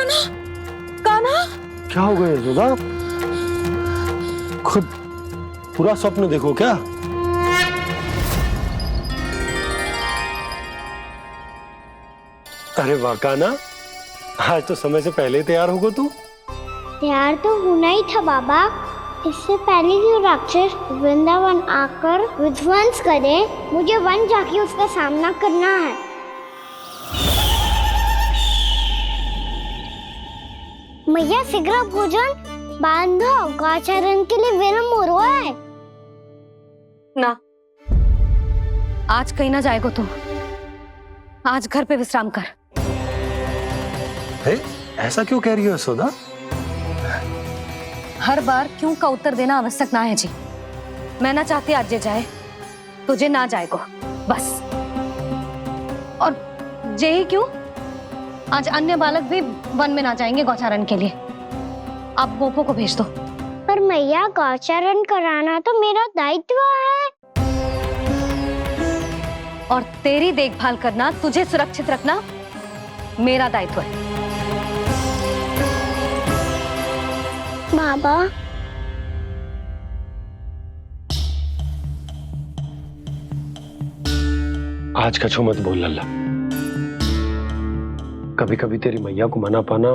कान्हा, कान्हा, क्या हो गया यशोदा? खुद पूरा स्वप्न देखो क्या? अरे वाह कान्हा, आज तो समय से पहले ही तैयार होगा तू। तैयार तो होना ही था बाबा। इससे पहले कि राक्षस वृंदावन आकर विध्वंस करे, मुझे वन जाके उसका सामना करना है। मैया शीघ्र भोजन बांधो, गौचरण के लिए विलंब हो रहा है। ना, आज कहीं ना जाएगो तुम। आज घर पे विश्राम कर। ऐसा क्यों कह रही हो यशोदा? हर बार क्यों का उत्तर देना आवश्यक ना है जी। मैं ना चाहती आज जे जाए, तुझे ना जाएगो बस। और जे ही क्यों, आज अन्य बालक भी वन में ना जाएंगे गौचारण के लिए। आप गोपो को भेज दो। पर मैया गौचरण कराना तो मेरा दायित्व है। और तेरी देखभाल करना, तुझे सुरक्षित रखना मेरा दायित्व है। बाबा, आज कछु मत बोल लल्ला। कभी कभी तेरी मैया को मना पाना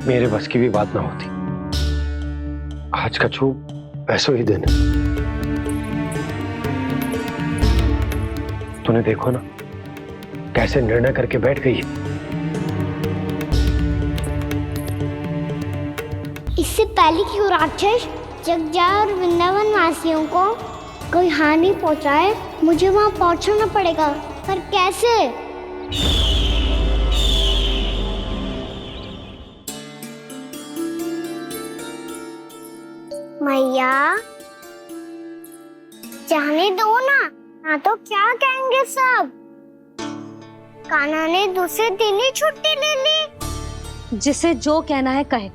मेरे बस की भी बात ना होती। आज कछु ऐसो ही दिन है। तूने देखो ना कैसे निर्णय करके बैठ गई है। इससे पहले कि वो राक्षस जगजाय और वृंदावन वासियों को कोई हानि पहुंचाए, मुझे वहां पहुंचना पड़ेगा। पर कैसे? मैया, जाने दो ना, हाँ तो क्या कहेंगे सब। कान्हा ने दूसरे दिन ही छुट्टी ले ली। जिसे जो कहना है कहे।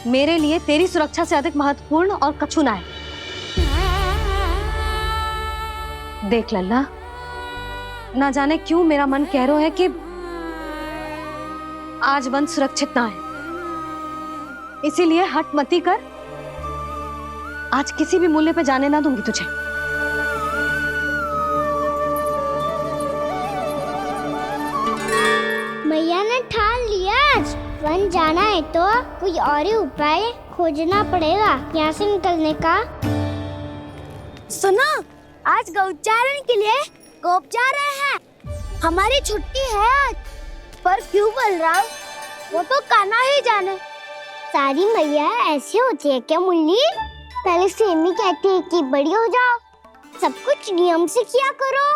मेरे लिए तेरी सुरक्षा से अधिक महत्वपूर्ण और कछु ना है। देख लल्ला, ना जाने क्यों मेरा मन कह रहा है कि आज वन सुरक्षित ना है। इसीलिए हट मती कर। आज किसी भी मूल्य पे जाने ना दूंगी तुझे। मैया ने ठान लिया, आज वन जाना है तो कोई और ही उपाय खोजना पड़ेगा यहाँ से निकलने का। सुनो, आज गौचारण के लिए गोप जा रहे हैं। हमारी छुट्टी है आज। पर क्यों बलराम, वो तो कान्हा ही जाने। सारी मैया ऐसी होती है क्या मुन्नी? पहले सेमी कहती है कि बड़ी हो जाओ, सब कुछ नियम से किया करो,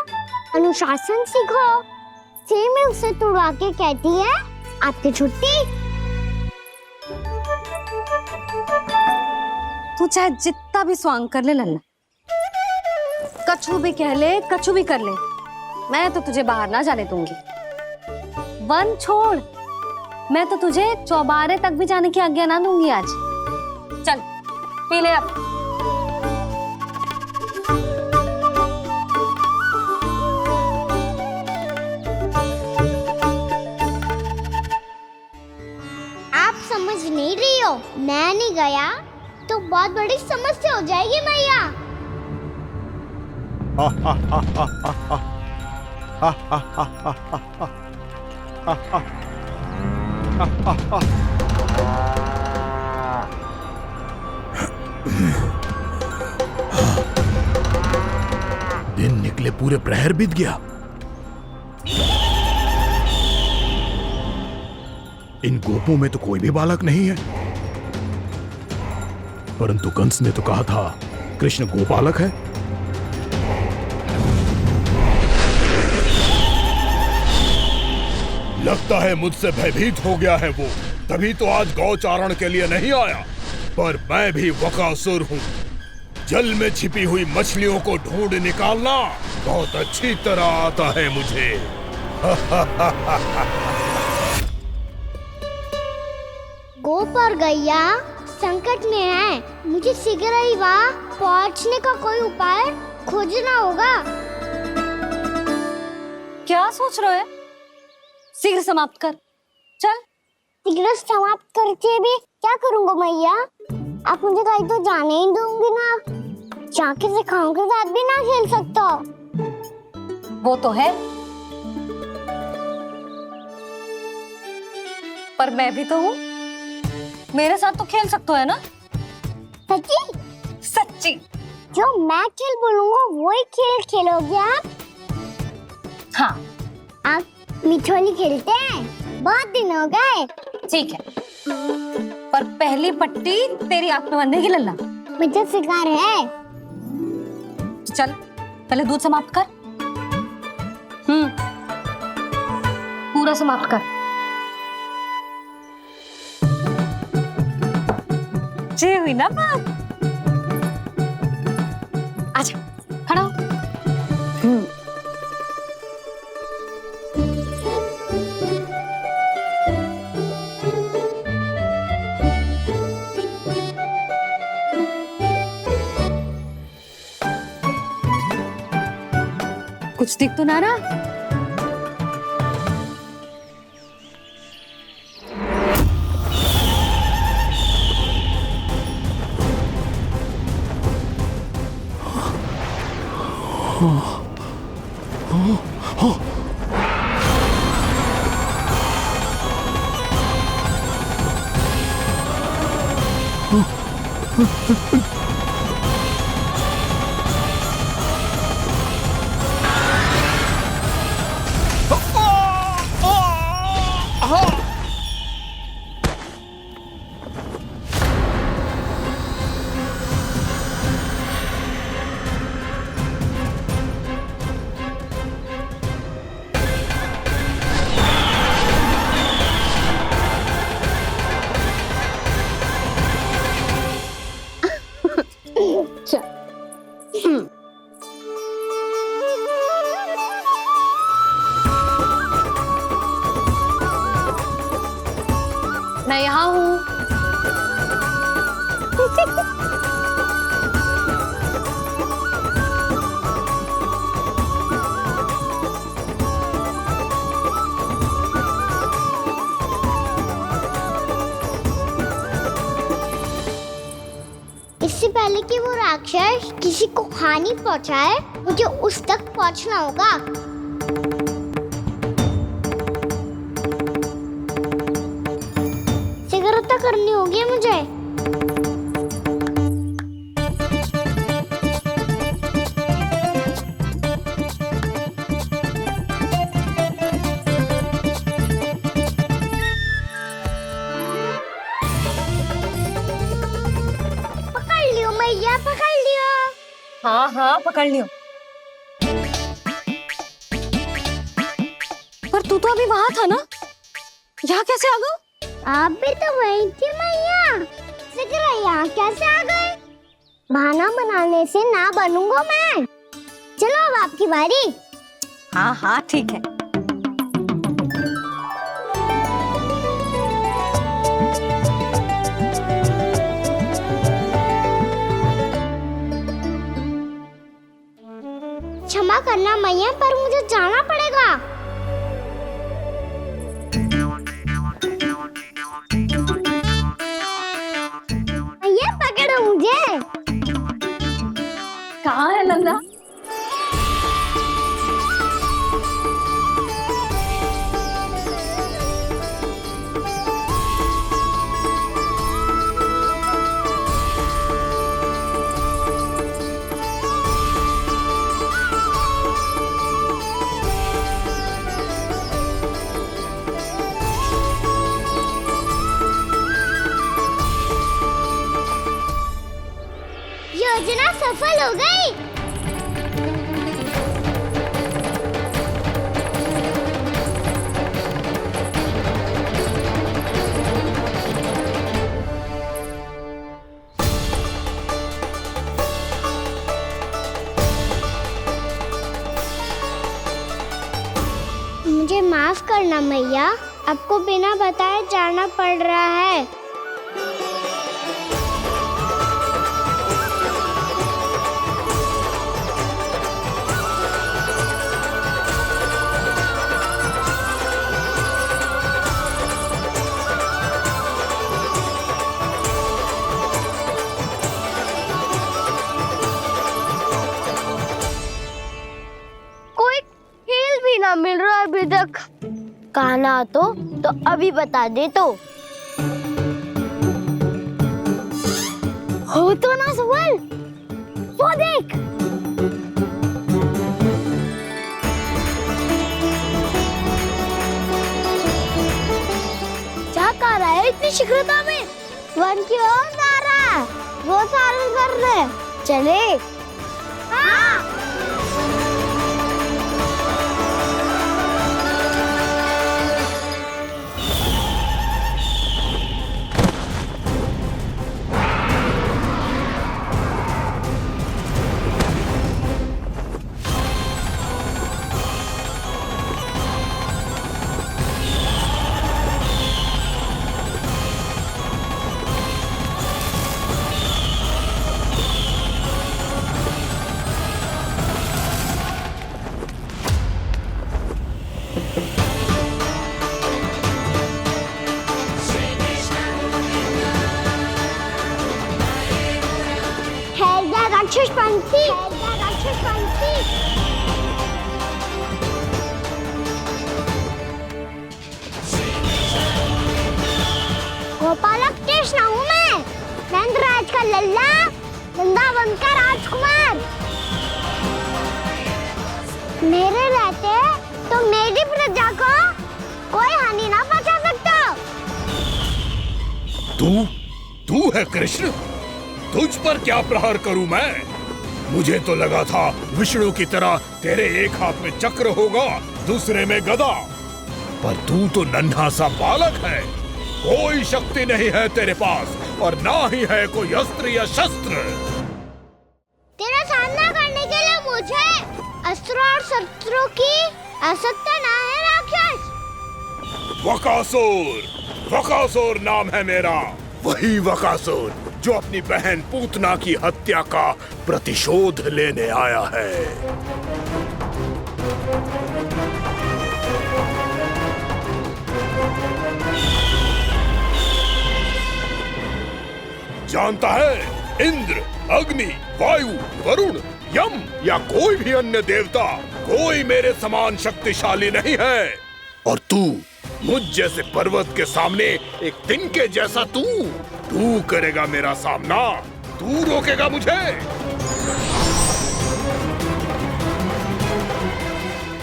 अनुशासन सीखो। सेमी उसे तुड़वा के कहती है आपकी छुट्टी। तू चाहे जितना भी स्वांग कर ले लल्ला, कछु भी कह ले, कछु भी कर ले, मैं तो तुझे बाहर ना जाने दूंगी। वन छोड़, मैं तो तुझे चौबारे तक भी जाने की आज्ञा ना दूंगी आज। चल पी ले अब। आप समझ नहीं रही हो, मैं नहीं गया तो बहुत बड़ी समस्या हो जाएगी मैया। दिन निकले पूरे प्रहर बीत गया। इन गोपों में तो कोई भी बालक नहीं है, परंतु कंस ने तो कहा था कृष्ण गोपालक है। लगता है मुझसे भयभीत हो गया है वो, तभी तो आज गौचारण के लिए नहीं आया। पर मैं भी बकासुर हूँ। जल में छिपी हुई मछलियों को ढूंढ निकालना बहुत अच्छी तरह आता है मुझे। गोप और गैया संकट में है, मुझे शीघ्र ही वहाँ पहुँचने का कोई उपाय खोजना होगा। क्या सोच रहे हो? शीघ्र समाप्त कर। चल सिगरेट समाप्त करके भी क्या करूंगा मैया? आप मुझे कहीं तो जाने ही दोगे ना। जाके सिखाओं के साथ भी ना खेल सकता। वो तो है, पर मैं भी तो हूँ, मेरे साथ तो खेल सकते हो है ना? सच्ची? सच्ची। जो मैं खेल बोलूंगा वही खेल खेलोगे आप? हाँ आप मिठोली खेलते हैं? बहुत दिन हो गए। ठीक है, पर पहली पट्टी तेरी आंख में बंधेगी लल्ला। मुझे शिकार है। चल पहले दूध समाप्त कर। पूरा समाप्त कर। जे हुई ना बात। आजा खड़ा हो। कुछ दिख तो ना रहा। मैं यहाँ हूँ। इससे पहले कि वो राक्षस किसी को हानि पहुंचाए, मुझे उस तक पहुंचना होगा। सिगरेट करनी होगी मुझे। पकड़ लियो मैया, पकड़ लियो। हाँ हाँ पकड़ लियो। पर तू तो अभी वहां था ना, यहाँ कैसे आ गया? आप भी तो वही थी मैया। सिगरेट यहाँ कैसे आ गए? बहाना बनाने से ना बनूंगा मैं। चलो अब आपकी बारी। हाँ हाँ ठीक है। क्षमा करना मैया, पर मुझे जाना पड़ेगा। मैया पकड़ो मुझे। कहाँ है लल्ला? योजना सफल हो गई। मुझे माफ करना मैया, आपको बिना बताए जाना पड़ रहा है। अभी तक? कहना तो अभी बता दे तो। हो तो ना सुबल, वो देख। क्या कर रहा है इतनी शीघ्रता में? वन की ओर जा रहा है, वो सारे कर रहे। चले। हाँ। राक्षसपंथी, राक्षसपंथी। गोपालक कृष्ण हूँ मैं, नंदराज का लल्ला, वृंदावन का राजकुमार। मेरे रहते तो मेरी प्रजा को कोई हानि ना पहुंचा सकता। तू है कृष्ण? तुझ पर क्या प्रहार करूं मैं? मुझे तो लगा था विष्णु की तरह तेरे एक हाथ में चक्र होगा, दूसरे में गदा, पर तू तो नन्हा सा बालक है। कोई शक्ति नहीं है तेरे पास और ना ही है कोई अस्त्र या शस्त्र। तेरा सामना करने के लिए मुझे अस्त्र और शस्त्रों की आवश्यकता ना है राक्षस। वकासुर नाम है मेरा, वही वकासुर जो अपनी बहन पूतना की हत्या का प्रतिशोध लेने आया है। जानता है, इंद्र, अग्नि, वायु, वरुण, यम या कोई भी अन्य देवता, कोई मेरे समान शक्तिशाली नहीं है। और तू, मुझ जैसे पर्वत के सामने एक तिनके जैसा तू करेगा मेरा सामना? तू रोकेगा मुझे?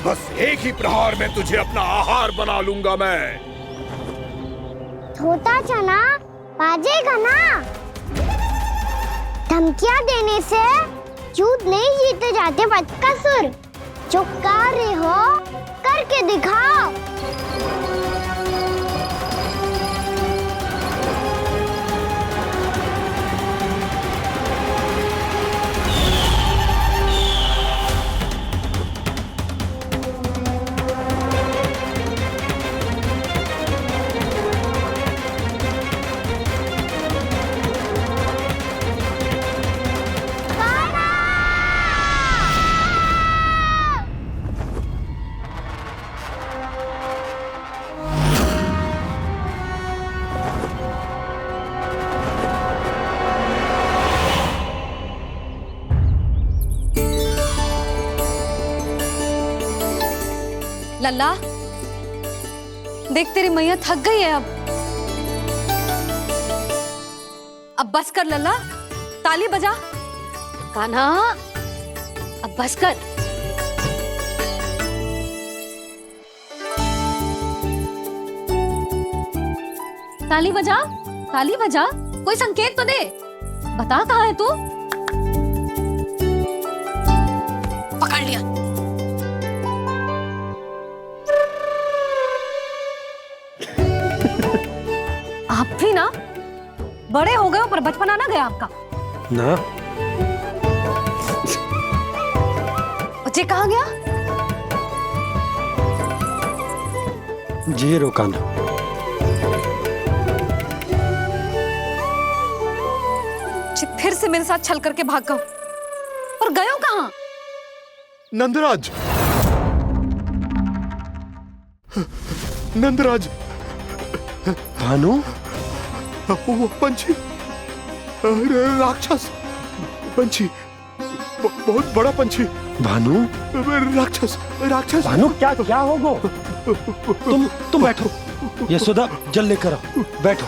बस एक ही प्रहार में तुझे अपना आहार बना लूंगा मैं। छोटा चना बाजेगा ना। धमकियां देने से युद्ध नहीं जीते जाते बदकसूर। जो कार्य हो करके दिखाओ। लल्ला, देख तेरी मैया थक गई है अब बस कर लल्ला, ताली बजा। कान्हा, अब बस कर। ताली बजा, ताली बजा, कोई संकेत तो दे, बता कहाँ है तू? पकड़ लिया। आप भी ना बड़े हो गए हो, पर बचपना ना गया आपका ना। बच्चे कहाँ गया? जी रोकाना। फिर से मेरे साथ छल करके भाग गए, और गए हो कहाँ? नंदराज, नंदराज, भानु, वो पंछी, राक्षस पंछी, बहुत बड़ा पंछी, भानु, राक्षस राक्षस। भानु क्या क्या होगा? तुम बैठो, यशोदा जल लेकर आओ, बैठो।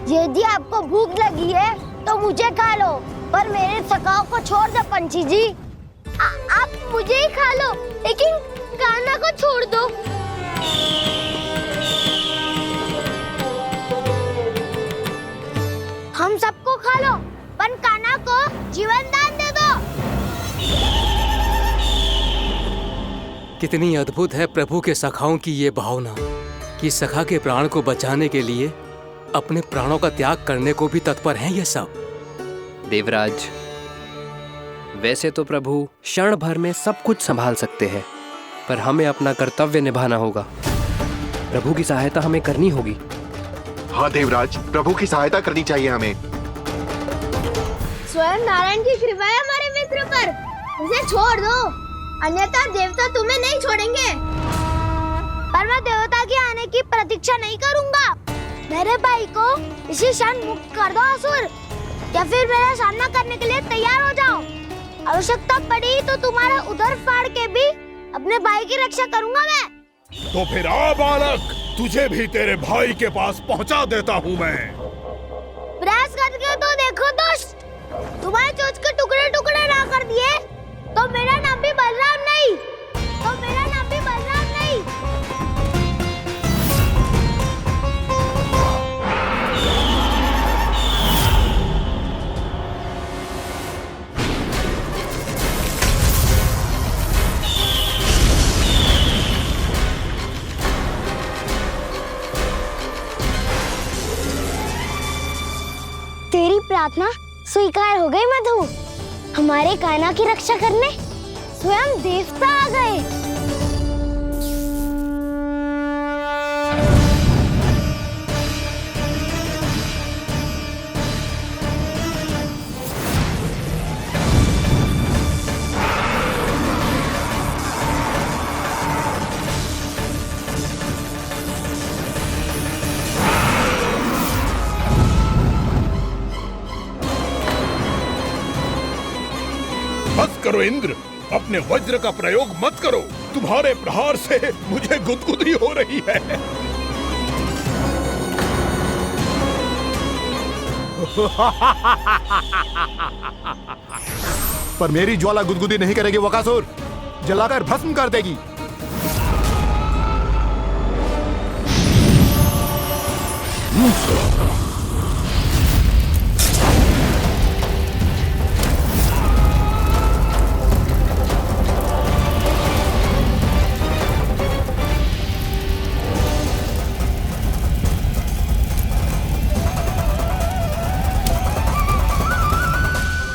यदि आपको भूख लगी है तो मुझे खा लो, पर मेरे सखाओं को छोड़ दो पंछी जी। आप मुझे ही खा लो, लेकिन कान्हा को छोड़ दो। हम सबको खा लो, पर कान्हा को जीवन दान दे दो। कितनी अद्भुत है प्रभु के सखाओं की ये भावना कि सखा के प्राण को बचाने के लिए अपने प्राणों का त्याग करने को भी तत्पर हैं ये सब। देवराज, वैसे तो प्रभु क्षण भर में सब कुछ संभाल सकते हैं, पर हमें अपना कर्तव्य निभाना होगा। प्रभु की सहायता हमें करनी होगी। हाँ देवराज, प्रभु की सहायता करनी चाहिए हमें। स्वयं नारायण की कृपा है हमारे मित्र पर, उसे छोड़ दो, अन्यथा देवता तुम्हें नहीं छोड़ेंगे। पर मैं देवता के आने की प्रतीक्षा नहीं करूंगा। मेरे भाई को इसी क्षण मुक्त कर दो असुर, या फिर मेरा सामना करने के लिए तैयार हो जाओ। आवश्यकता पड़ी तो तुम्हारा उदर फाड़ के भी अपने भाई की रक्षा करूंगा मैं। तो फिर आ बालक, तुझे भी तेरे भाई के पास पहुंचा देता हूँ मैं। प्रयास करके तो देखो दोस्त, तुम्हारे चोंच के टुकड़े टुकड़े ना कर दिए तो मेरा नाम भी बलराम नहीं, तो मेरा नाम भी बलराम नहीं। तेरी प्रार्थना स्वीकार हो गई मधु। हमारे कान्हा की रक्षा करने स्वयं देवता आ गए। बस करो इंद्र, अपने वज्र का प्रयोग मत करो। तुम्हारे प्रहार से मुझे गुदगुदी हो रही है। पर मेरी ज्वाला गुदगुदी नहीं करेगी वकासुर, जलाकर भस्म कर देगी।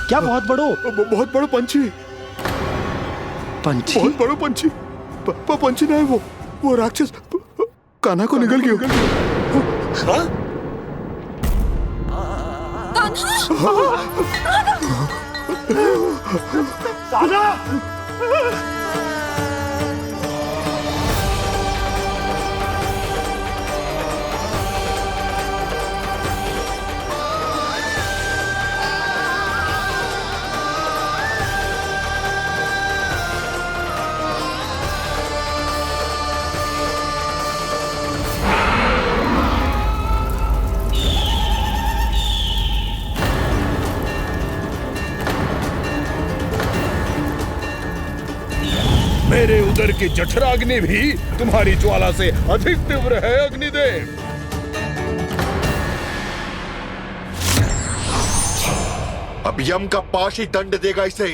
क्या बहुत बड़ो? बहुत बड़ो पंछी। पंछी? बहुत बड़ो पंछी। पंछी नहीं, वो राक्षस कान्हा को निगल गया। हाँ? मेरे उदर की जठराग्नि भी तुम्हारी ज्वाला से अधिक तीव्र है अग्निदेव। अब यम का पाश ही दंड देगा इसे।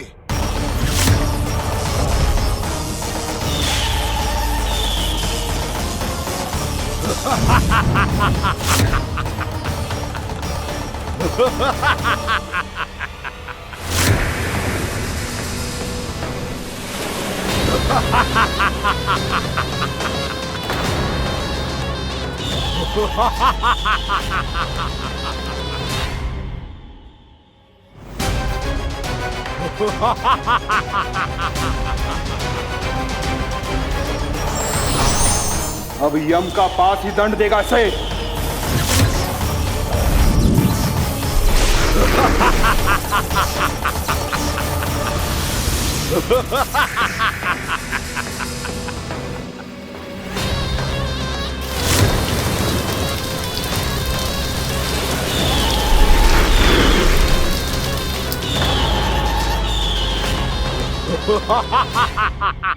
अब यम का पास ही दंड देगा इसे।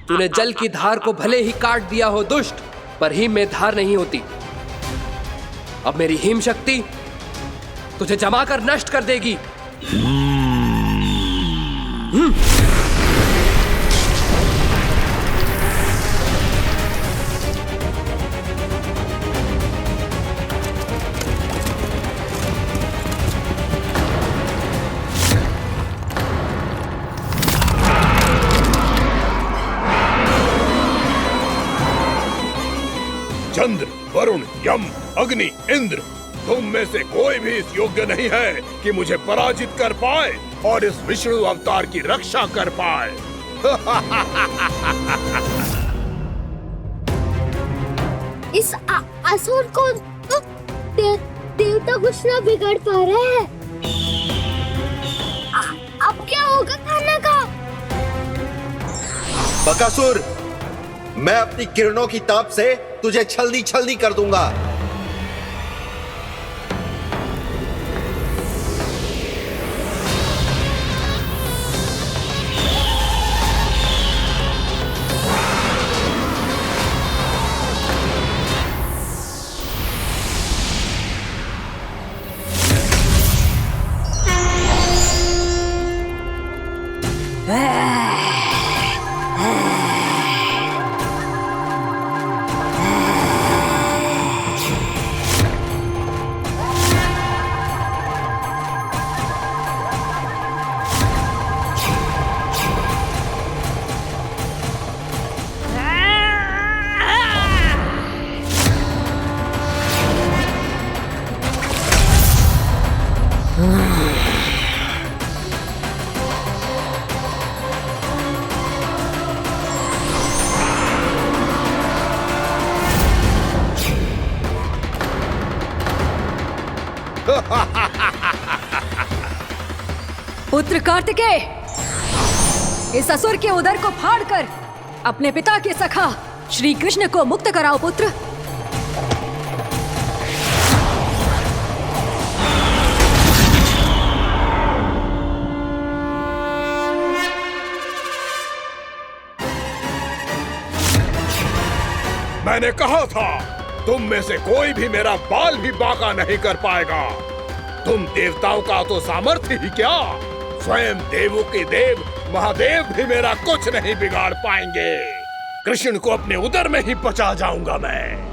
तूने जल की धार को भले ही काट दिया हो दुष्ट, पर हिम में धार नहीं होती। अब मेरी हिम शक्ति तुझे जमा कर नष्ट कर देगी। चंद्र, वरुण, यम, अग्नि, इंद्र, तुम में से कोई भी इस योग्य नहीं है कि मुझे पराजित कर पाए और इस विष्णु अवतार की रक्षा कर पाए। इस असुर को तो देवता कुछ ना बिगाड़ पा रहे हैं। अब क्या होगा खाना का? बकासुर, मैं अपनी किरणों की ताप से तुझे छलनी छलनी कर दूंगा। पुत्र कार्तिकेय, इस असुर के उदर को फाड़कर अपने पिता के सखा श्री कृष्ण को मुक्त कराओ पुत्र। मैंने कहा था, तुम में से कोई भी मेरा बाल भी बांका नहीं कर पाएगा। तुम देवताओं का तो सामर्थ्य ही क्या, स्वयं देवों के देव महादेव भी मेरा कुछ नहीं बिगाड़ पाएंगे। कृष्ण को अपने उदर में ही पचा जाऊंगा मैं।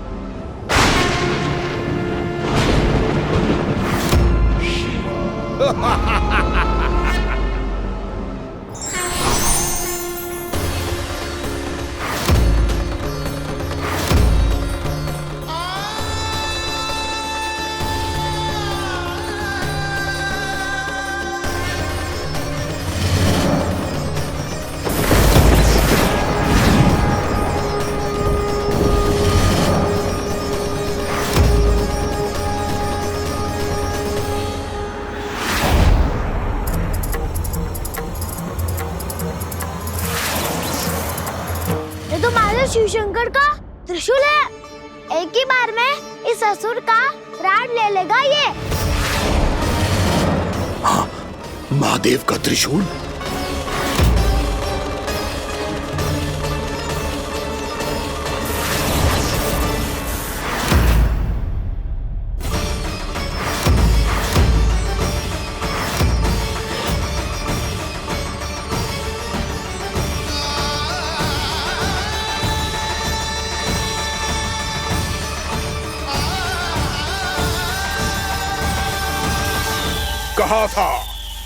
शिव शंकर का त्रिशूल है। एक ही बार में इस असुर का प्राण ले लेगा ये। हाँ, महादेव का त्रिशूल।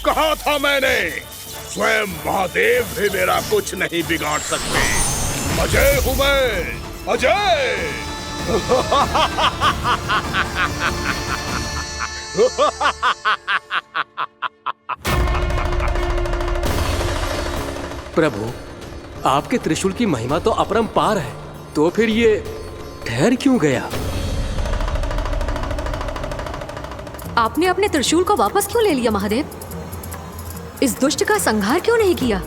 कहा था मैंने, स्वयं महादेव भी मेरा कुछ नहीं बिगाड़ सकते। अजय हूं मैं, अजय। प्रभु, आपके त्रिशूल की महिमा तो अपरंपार है, तो फिर ये ठहर क्यों गया? आपने अपने त्रिशूल को वापस क्यों ले लिया महादेव? इस दुष्ट का संहार क्यों नहीं किया?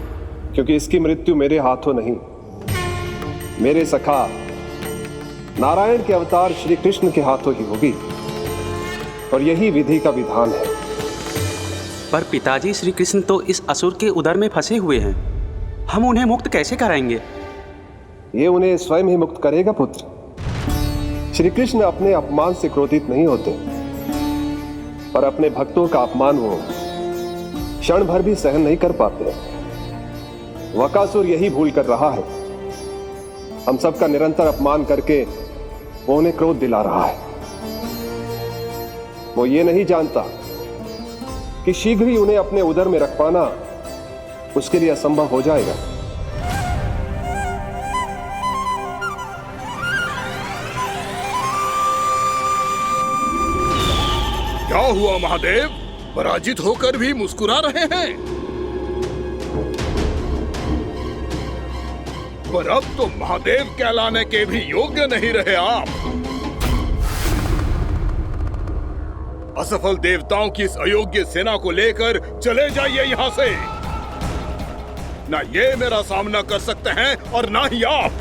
क्योंकि इसकी मृत्यु मेरे हाथों नहीं, मेरे सखा नारायण के अवतार श्री कृष्ण के हाथों ही होगी, और यही विधि का विधान है। पर पिताजी, श्री कृष्ण तो इस असुर के उदर में फंसे हुए हैं, हम उन्हें मुक्त कैसे कराएंगे? ये उन्हें स्वयं ही मुक्त करेगा पुत्र। श्री कृष्ण अपने अपमान से क्रोधित नहीं होते, पर अपने भक्तों का अपमान वो क्षण भर भी सहन नहीं कर पाते। वकासुर यही भूल कर रहा है, हम सबका निरंतर अपमान करके वो उन्हें क्रोध दिला रहा है। वो ये नहीं जानता कि शीघ्र ही उन्हें अपने उदर में रख पाना उसके लिए असंभव हो जाएगा। क्या हुआ महादेव? पराजित होकर भी मुस्कुरा रहे हैं। पर अब तो महादेव कहलाने के भी योग्य नहीं रहे आप। असफल देवताओं की इस अयोग्य सेना को लेकर चले जाइए यहां से। ना ये मेरा सामना कर सकते हैं और ना ही आप।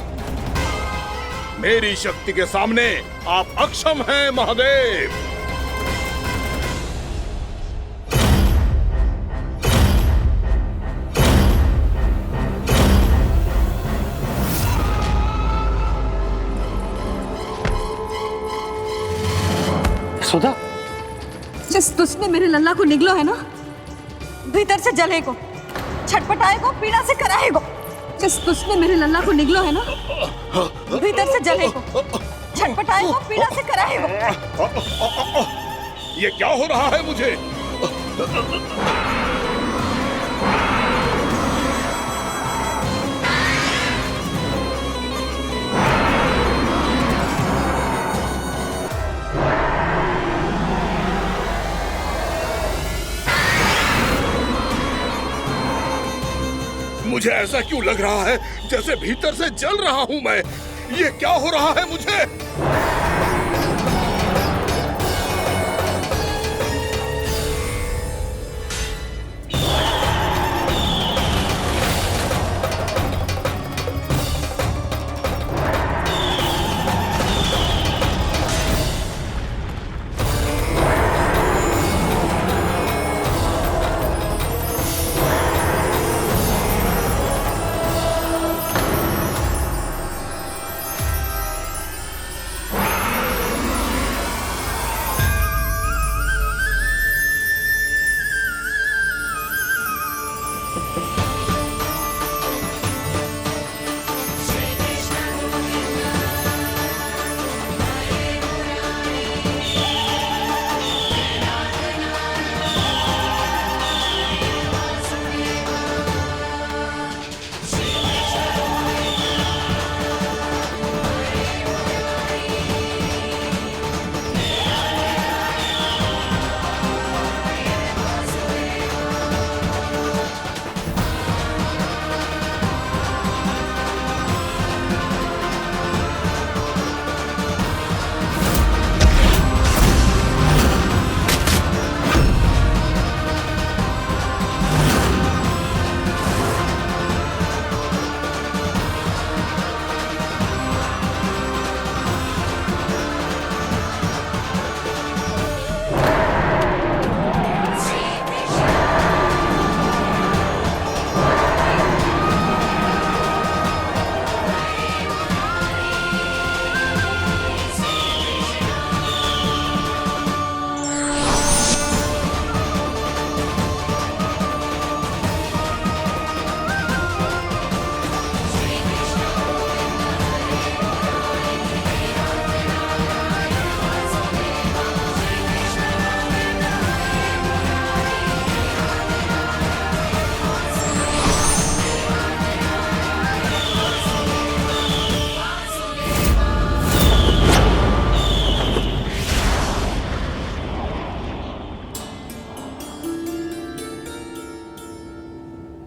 मेरी शक्ति के सामने आप अक्षम हैं महादेव। सुधा, जिस दुष्ट ने मेरे लल्ला को निगलो है ना, भीतर से जलेगो, छटपटाएगो, पीड़ा से कराएगो। जिस दुष्ट ने मेरे लल्ला को निगलो है ना, भीतर से जलेगो, छटपटाएगो, पीड़ा से कराएगो। ये क्या हो रहा है मुझे? मुझे ऐसा क्यों लग रहा है जैसे भीतर से जल रहा हूं मैं? ये क्या हो रहा है मुझे?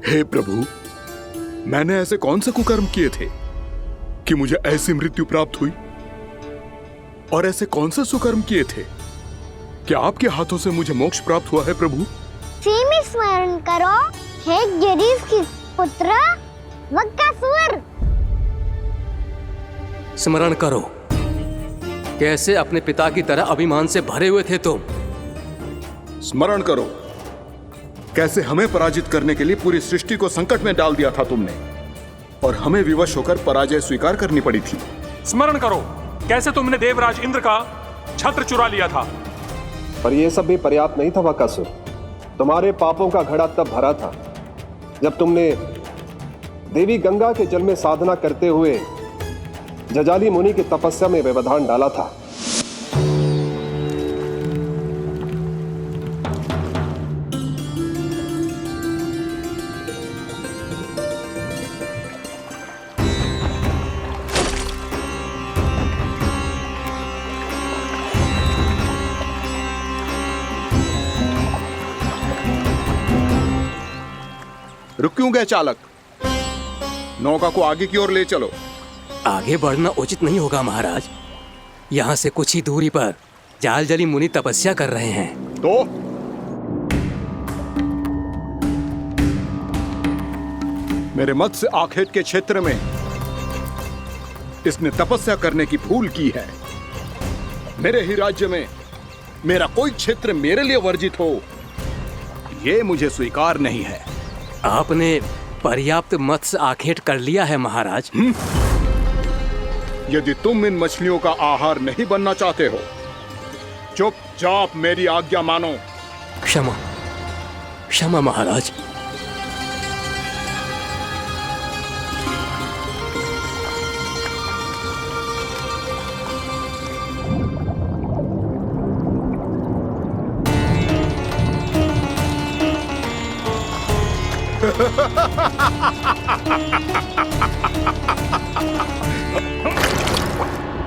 हे प्रभु, मैंने ऐसे कौन से कुकर्म किए थे कि मुझे ऐसी मृत्यु प्राप्त हुई? और ऐसे कौन से सुकर्म किए थे क्या आपके हाथों से मुझे मोक्ष प्राप्त हुआ है प्रभु? श्री में स्मरण करो, हे जरीफ की पुत्र वक्कासुर। स्मरण करो, कैसे अपने पिता की तरह अभिमान से भरे हुए थे तुम। स्मरण करो, कैसे हमें पराजित करने के लिए पूरी सृष्टि को संकट में डाल दिया था तुमने, और हमें विवश होकर पराजय स्वीकार करनी पड़ी थी। स्मरण करो, कैसे तुमने देवराज इंद्र का छत्र चुरा लिया था। पर यह सब भी पर्याप्त नहीं था वक्कासुर। तुम्हारे पापों का घड़ा तब भरा था जब तुमने देवी गंगा के जल में साधना करते हुए जजाली मुनि की तपस्या में व्यवधान डाला था। रुक क्यों गए चालक? नौका को आगे की ओर ले चलो। आगे बढ़ना उचित नहीं होगा महाराज। यहाँ से कुछ ही दूरी पर जालजली मुनि तपस्या कर रहे हैं। तो मेरे मत्स्य आखेट के क्षेत्र में इसने तपस्या करने की भूल की है। मेरे ही राज्य में मेरा कोई क्षेत्र मेरे लिए वर्जित हो, यह मुझे स्वीकार नहीं है। आपने पर्याप्त मत्स्य आखेट कर लिया है महाराज। यदि तुम इन मछलियों का आहार नहीं बनना चाहते हो, चुपचाप मेरी आज्ञा मानो। क्षमा, क्षमा महाराज।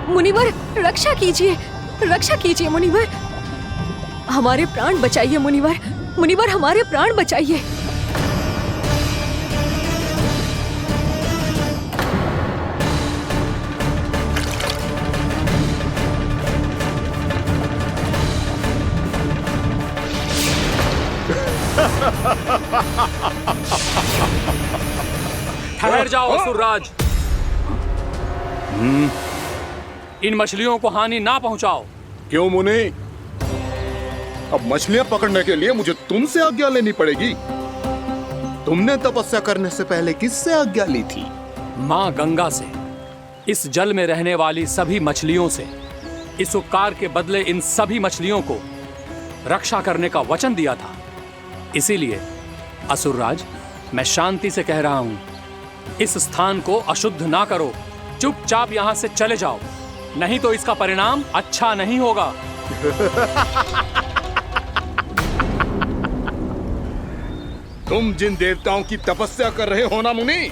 मुनिवर, रक्षा कीजिए, रक्षा कीजिए मुनिवर, हमारे प्राण बचाइए मुनिवर, मुनिवर हमारे प्राण बचाइए। ठहर जाओ असुरराज, इन मछलियों को हानि ना पहुंचाओ। क्यों मुनि? अब मछलियां पकड़ने के लिए मुझे तुमसे आज्ञा लेनी पड़ेगी। तुमने तपस्या करने से पहले किससे आज्ञा ली थी? मां गंगा से, इस जल में रहने वाली सभी मछलियों से। इस उपकार के बदले इन सभी मछलियों को रक्षा करने का वचन दिया था। इसीलिए असुरराज, मैं शांति से कह रहा हूं, इस स्थान को अशुद्ध ना करो। चुपचाप यहां से चले जाओ, नहीं तो इसका परिणाम अच्छा नहीं होगा। तुम जिन देवताओं की तपस्या कर रहे हो ना मुनि,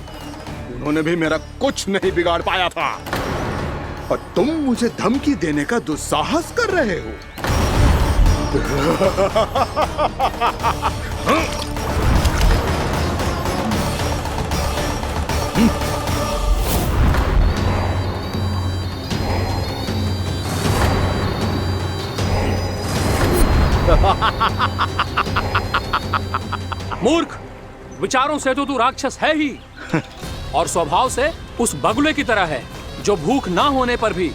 उन्होंने भी मेरा कुछ नहीं बिगाड़ पाया था, और तुम मुझे धमकी देने का दुस्साहस कर रहे हो। मूर्ख, विचारों से तो तू राक्षस है ही, और स्वभाव से उस बगुले की तरह है जो भूख ना होने पर भी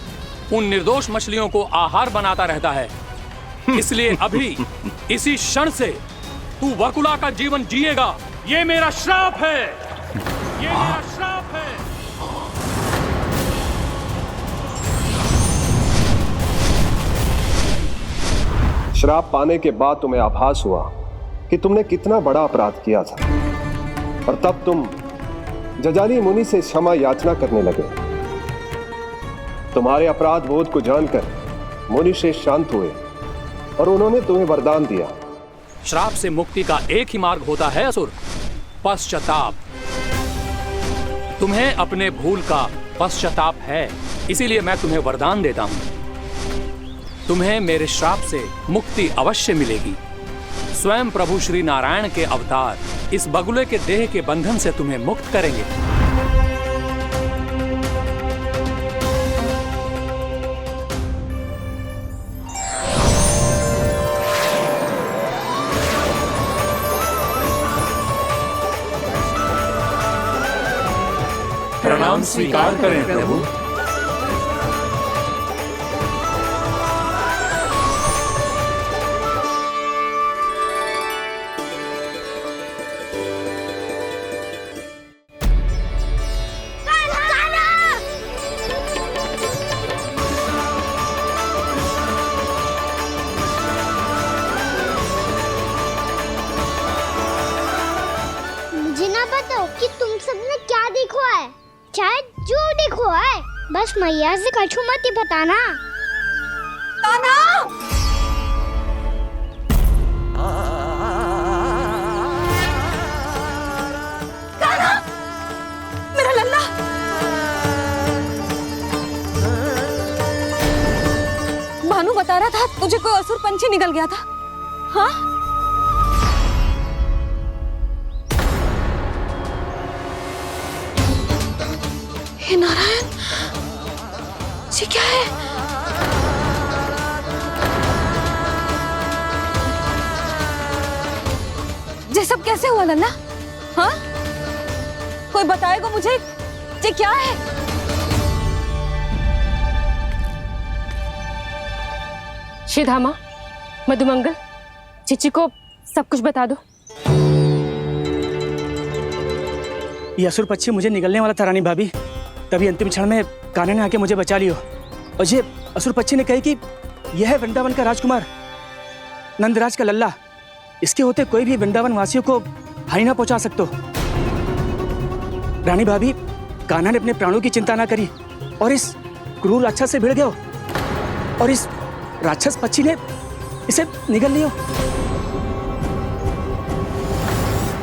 उन निर्दोष मछलियों को आहार बनाता रहता है। इसलिए अभी इसी क्षण से तू वकुला का जीवन जिएगा। ये मेरा श्राप है, ये मेरा श्राप है। श्राप पाने के बाद तुम्हें आभास हुआ कि तुमने कितना बड़ा अपराध किया था, और तब तुम जजाली मुनि से क्षमा याचना करने लगे। तुम्हारे अपराध बोध को जानकर मुनि श्रेष्ठ शांत हुए और उन्होंने तुम्हें वरदान दिया। श्राप से मुक्ति का एक ही मार्ग होता है असुर, पश्चाताप। तुम्हें अपने भूल का पश्चाताप है, इसीलिए मैं तुम्हें वरदान देता हूं। तुम्हें मेरे श्राप से मुक्ति अवश्य मिलेगी। स्वयं प्रभु श्री नारायण के अवतार इस बगुले के देह के बंधन से तुम्हें मुक्त करेंगे। प्रणाम स्वीकार करें प्रभु। मुझे ना बताओ कि तुम सबने क्या देखा है, शायद जो देखो है, बस मैया से कछु मत ही बताना। कान्हा! कान्हा! मेरा लल्ला! भानु बता रहा था तुझे कोई असुर पंछी निकल गया था। हाँ? हे नारायण, ये क्या है? ये सब कैसे हुआ लल्ला? हाँ? कोई बताएगा मुझे ये क्या है? श्रीधामा, मधुमंगल, चिची को सब कुछ बता दो। ये असुर पक्षी मुझे निकलने वाला था रानी भाभी, तभी अंतिम क्षण में कान्हा ने आके मुझे बचा लियो। और ये असुर पक्षी ने कही कि यह है वृंदावन का राजकुमार, नंदराज का लल्ला। इसके होते कोई भी वृंदावन वासियों को हानि ना पहुंचा सकते। रानी भाभी, कान्हा ने अपने प्राणों की चिंता ना करी और इस क्रूर राक्षस से भिड़ गयो और इस राक्षस पक्षी ने इसे निगल लियो।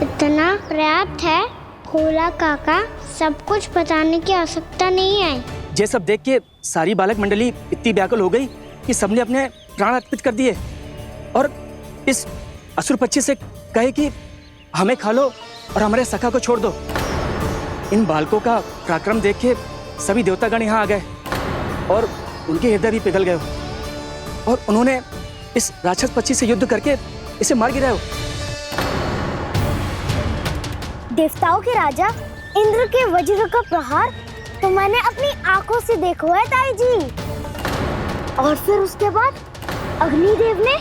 इतना पर्याप्त है भोला काका, सब कुछ बताने की आवश्यकता नहीं है। ये सब देख के सारी बालक मंडली इतनी व्याकुल हो गई कि सबने अपने प्राण अर्पित कर दिए और इस असुर पक्षी से कहे कि हमें खा लो और हमारे सखा को छोड़ दो। इन बालकों का पराक्रम देख के सभी देवतागण यहाँ आ गए और उनके हृदय भी पिघल गए और उन्होंने इस राक्षस पक्षी से युद्ध करके इसे मार गिराया। देवताओं के राजा इंद्र के वज्र का प्रहार तो मैंने अपनी आंखों से देखा है ताई जी। और फिर उसके बाद अग्निदेव ने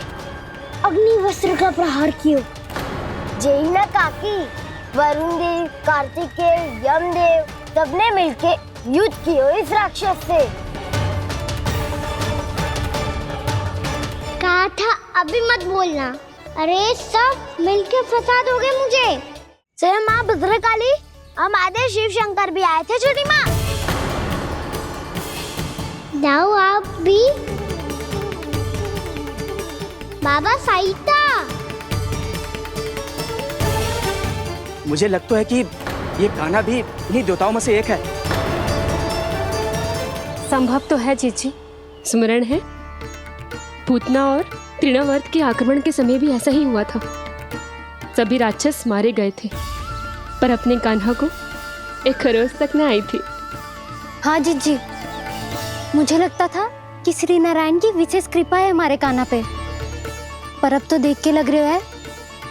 अग्निवस्त्र का प्रहार किया। जय ना काकी, वरुण देव, कार्तिकेय, यमदेव सबने मिलके युद्ध किया इस राक्षस से। कहा था अभी मत बोलना। अरे सब मिलके फंसा दोगे मुझे। जय माँ भद्रकाली, हमारे शिव शंकर भी आए थे छोटी माँ। जाओ आप भी। बाबा साईता, मुझे लगता है कि ये कान्हा भी इन्हीं देवताओं में से एक है। संभव तो है चीची। स्मरण है, पूतना और तृणावर्त के आक्रमण के समय भी ऐसा ही हुआ था। सभी राक्षस मारे गए थे पर अपने कान्हा को एक खरोच तक न आई थी। हाँ जीजी, मुझे लगता था कि श्री नारायण की विशेष कृपा है हमारे कान्हा पे, पर अब तो देख के लग रहा है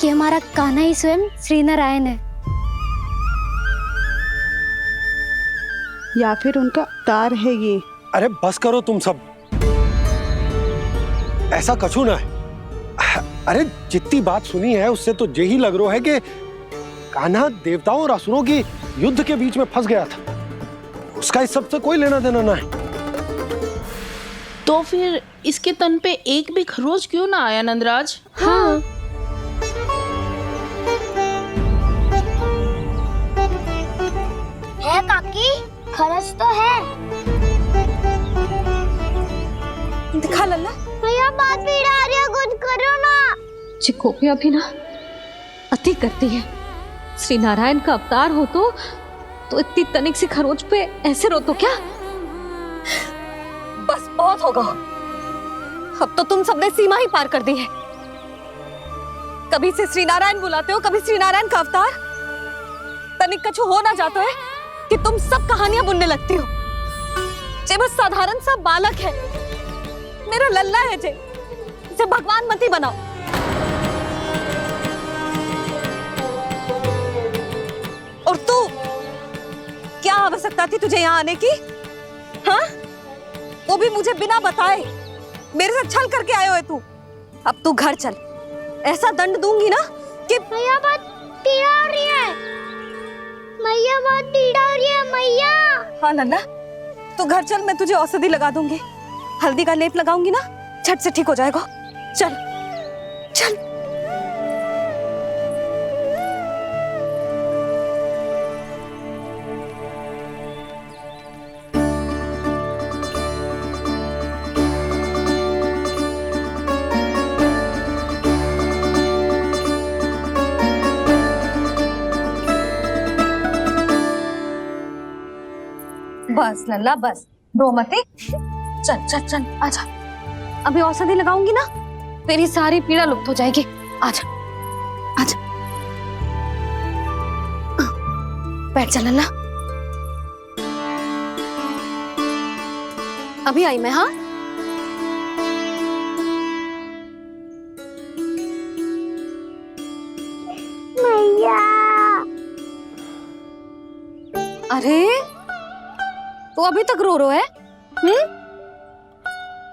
कि हमारा कान्हा ही स्वयं श्री नारायण है। या फिर उनका अवतार है ये। अरे बस करो तुम सब, ऐसा कछु ना है। अरे जितनी बात सुनी है उससे तो यही लग रहा है कि कान्हा देवताओं और असुरों की युद्ध के बीच में फंस गया था। उसका इस सब से कोई लेना देना ना है। तो फिर इसके तन पे एक भी खरोच क्यों ना आया नंदराज? हाँ, है काकी, खरच तो है। दिखा लल्ला। भैया बात भी आ रही है, कुछ करो ना। चिकोपिया भी ना अति करती है। श्री नारायण का अवतार हो तो इतनी तनिक सी खरोच पे ऐसे रो तो क्या? बस बहुत होगा। अब तो तुम सबने सीमा ही पार कर दी है। कभी से श्री नारायण बुलाते हो, कभी श्री नारायण का अवतार। तनिक कछु हो ना जाता है कि तुम सब कहानियां बुनने लगती हो। जे बस साधारण सा बालक है, मेरा लल्ला है जे भगवान मत ही बनाओ। और तू क्या आवश्यकता थी तुझे यहाँ आने की? हाँ, वो भी मुझे बिना बताए। मेरे साथ छल करके आए हो तू। अब तू घर चल, ऐसा दंड दूंगी ना कि मैया बहुत पीड़ा हो रही है। मैया बहुत पीड़ा हो रही है मैया। हाँ नन्ना, तू घर चल, मैं तुझे औषधि लगा दूंगी। हल्दी का लेप लगाऊंगी ना, झट से ठीक हो जाएगा। चल चल। बस लल्ला बस, रो मत। चल चल चल, आजा। अभी औषधि लगाऊंगी ना, तेरी सारी पीड़ा लुप्त हो जाएगी। आजा आजा, बैठ जा लल्ला। अभी आई मैं। हाँ, मैया। अरे तो अभी तक रो रो है?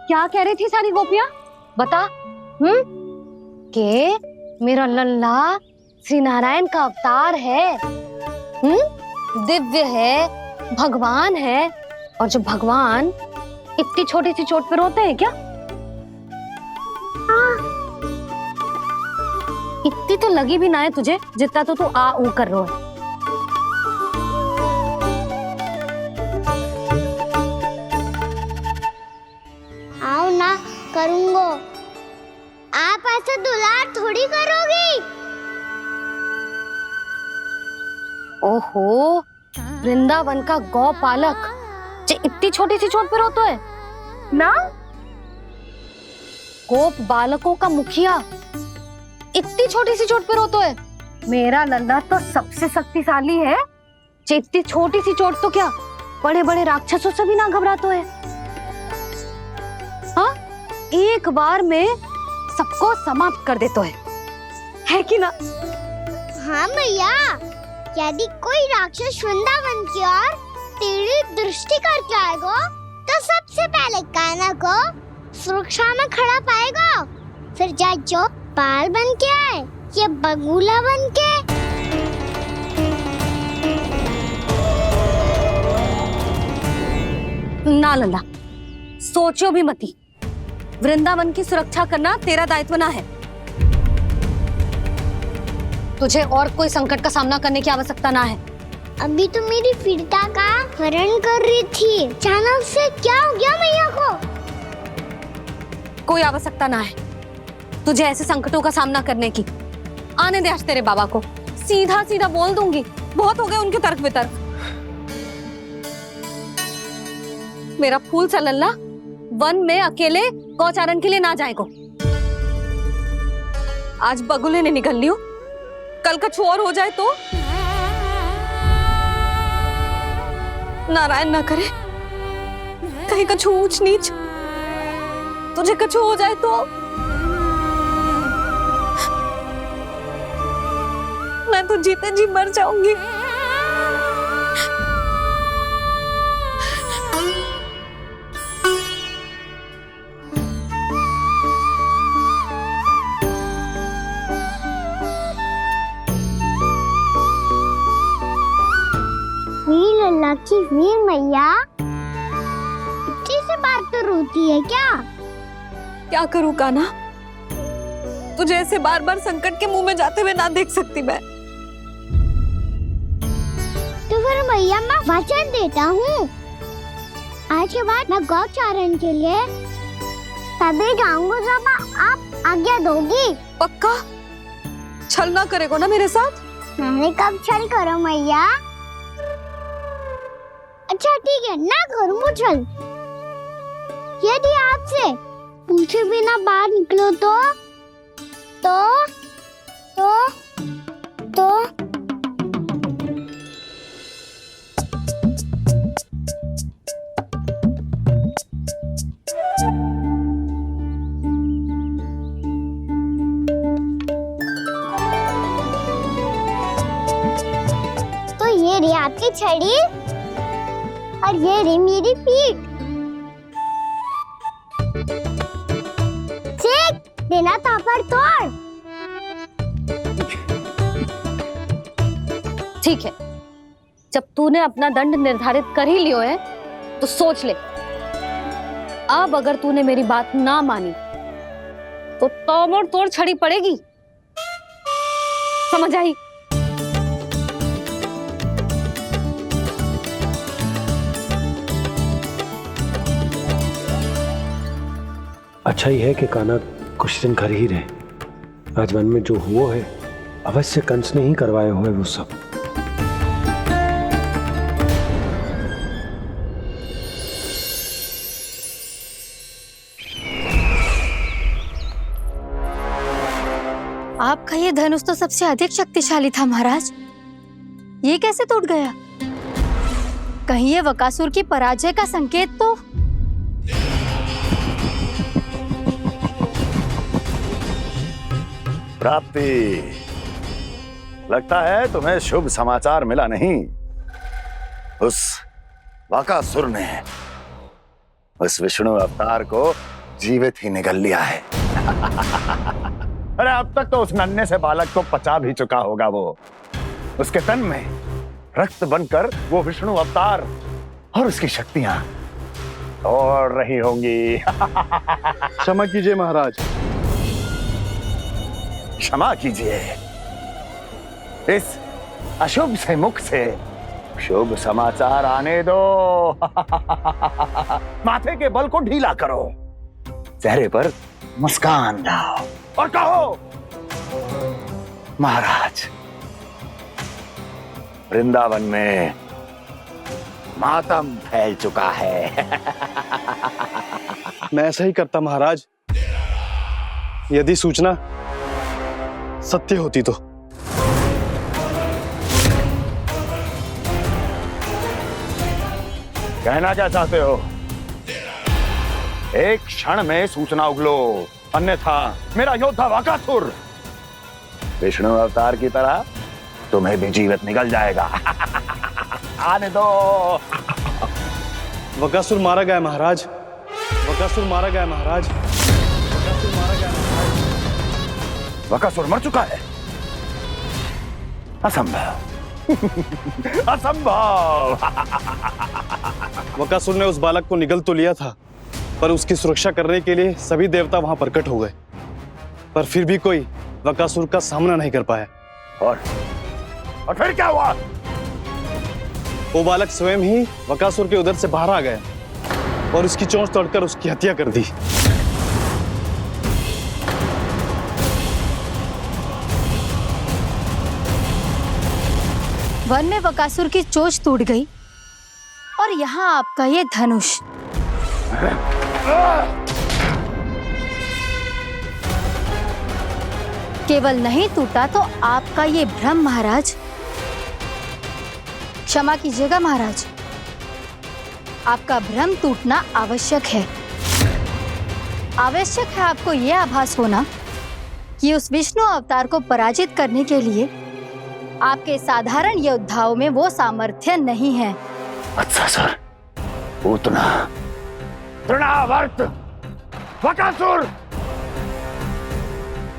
क्या कह रही थी सारी गोपियां? बता। के मेरा लल्ला श्री नारायण का अवतार है, दिव्य है, भगवान है। और जो भगवान इतनी छोटी सी चोट पे रोते हैं क्या? इतनी तो लगी भी ना है तुझे जितना तो तू आ ऊ कर रो है। आओ ना, करूंगो। आप ऐसा दुलार थोड़ी करोगी। ओहो, वृंदावन का गौपालक जो इतनी छोटी सी चोट पे रोता है ना? गोप बालकों का मुखिया इतनी छोटी सी चोट पे रोता है? मेरा लल्ला तो सबसे शक्तिशाली है। इतनी छोटी सी चोट तो क्या बड़े बड़े राक्षसों से भी ना घबराता है। हाँ, एक बार में सबको समाप्त कर देता है कि ना? हाँ मैया, यदि कोई राक्षस वृंदावन की ओर टेढ़ी दृष्टि करके आएगा तो सबसे पहले कान्हा को सुरक्षा में खड़ा पाएगा। फिर चाहे जो बाल बन के आए या बगुला बन के। ना लल्ला, सोचो भी मती। वृंदावन की सुरक्षा करना तेरा दायित्व ना है। तुझे और कोई संकट का सामना करने की आवश्यकता ना है। अभी तो मेरी पीड़िता का हरण कर रही थी, अचानक से क्या हो गया मैया को? कोई आवश्यकता ना है तुझे ऐसे संकटों का सामना करने की। आने दे आज तेरे बाबा को, सीधा सीधा बोल दूंगी। बहुत हो गए उनके तर्क वितर्क। मेरा फूल सा लल्ला वन में अकेले गौचारण के लिए ना जाएगो। आज बगुले ने निकल लियो, कल कछु और हो जाए तो? नारायण ना करे, कहीं कछु ऊंच नीच तुझे कछु हो जाए तो? मैं तो जीते जी मर जाऊंगी। लल्ला की वीर मैया इतनी से बात तो रोती है क्या? क्या करूं कान्हा, तुझे ऐसे बार बार संकट के मुंह में जाते हुए ना देख सकती मैं। तो फिर मैया मैं वचन देता हूँ, आज के बाद मैं गौचारण के लिए तभी जाऊंगा जब आप आज्ञा दोगी। पक्का? छल ना करेगा ना मेरे साथ? मैंने कब छल करो मैया? अच्छा ठीक है, ना करूँगा छल। यदि आपसे पूछे बिना बाहर निकलो तो ये रही आपकी छड़ी, और ये रही मेरी पीठ। सेक देना था पर तोड़। ठीक है, जब तूने अपना दंड निर्धारित कर ही लियो है तो सोच ले, अब अगर तूने मेरी बात ना मानी तो तोड़ तोड़ छड़ी पड़ेगी, समझ आई? अच्छा ही है कि कान्हा कुछ दिन घर ही रहे। आज वन में जो हुआ है अवश्य कंस ने ही करवाए हुए वो सब। आपका ये धनुष तो सबसे अधिक शक्तिशाली था महाराज, ये कैसे टूट गया? कहीं ये बकासुर की पराजय का संकेत तो? प्राप्ति, लगता है तुम्हें शुभ समाचार मिला नहीं। उस बकासुर ने उस विष्णु अवतार को जीवित ही निगल लिया है। अरे अब तक तो उस नन्हे से बालक को पचा भी चुका होगा वो। उसके तन में रक्त बनकर वो विष्णु अवतार और उसकी शक्तियां दौड़ रही होंगी। क्षमा कीजिए महाराज। क्षमा कीजिए, इस अशुभ से मुख से शुभ समाचार आने दो। माथे के बल को ढीला करो, चेहरे पर मुस्कान लाओ और कहो, महाराज, वृंदावन में मातम फैल चुका है। मैं ऐसा ही करता महाराज, यदि सूचना सत्य होती तो। कहना क्या चाहते हो? एक क्षण में सूचना उगलो, अन्यथा मेरा योद्धा बकासुर विष्णु अवतार की तरह तुम्हें भी जीवित निकल जाएगा। आने दो। बकासुर मारा गया महाराज, बकासुर मारा गया महाराज, बकासुर मारा गया महाराज। बकासुर मर चुका है? असंभव। असंभव। बकासुर ने उस बालक को निगल तो लिया था, पर उसकी सुरक्षा करने के लिए सभी देवता वहां प्रकट हो गए, पर फिर भी कोई बकासुर का सामना नहीं कर पाया। और फिर क्या हुआ? वो बालक स्वयं ही बकासुर के उदर से बाहर आ गया और उसकी चोंच तोड़कर उसकी हत्या कर दी। वन में बकासुर की चोंच टूट गई और यहाँ आपका ये धनुष। केवल नहीं टूटा तो आपका ये भ्रम महाराज। क्षमा कीजिएगा महाराज, आपका भ्रम टूटना आवश्यक है। आवश्यक है आपको यह आभास होना कि उस विष्णु अवतार को पराजित करने के लिए आपके साधारण योद्धाओं में वो सामर्थ्य नहीं है। अच्छा सर, उतना तृणावर्त, बकासुर,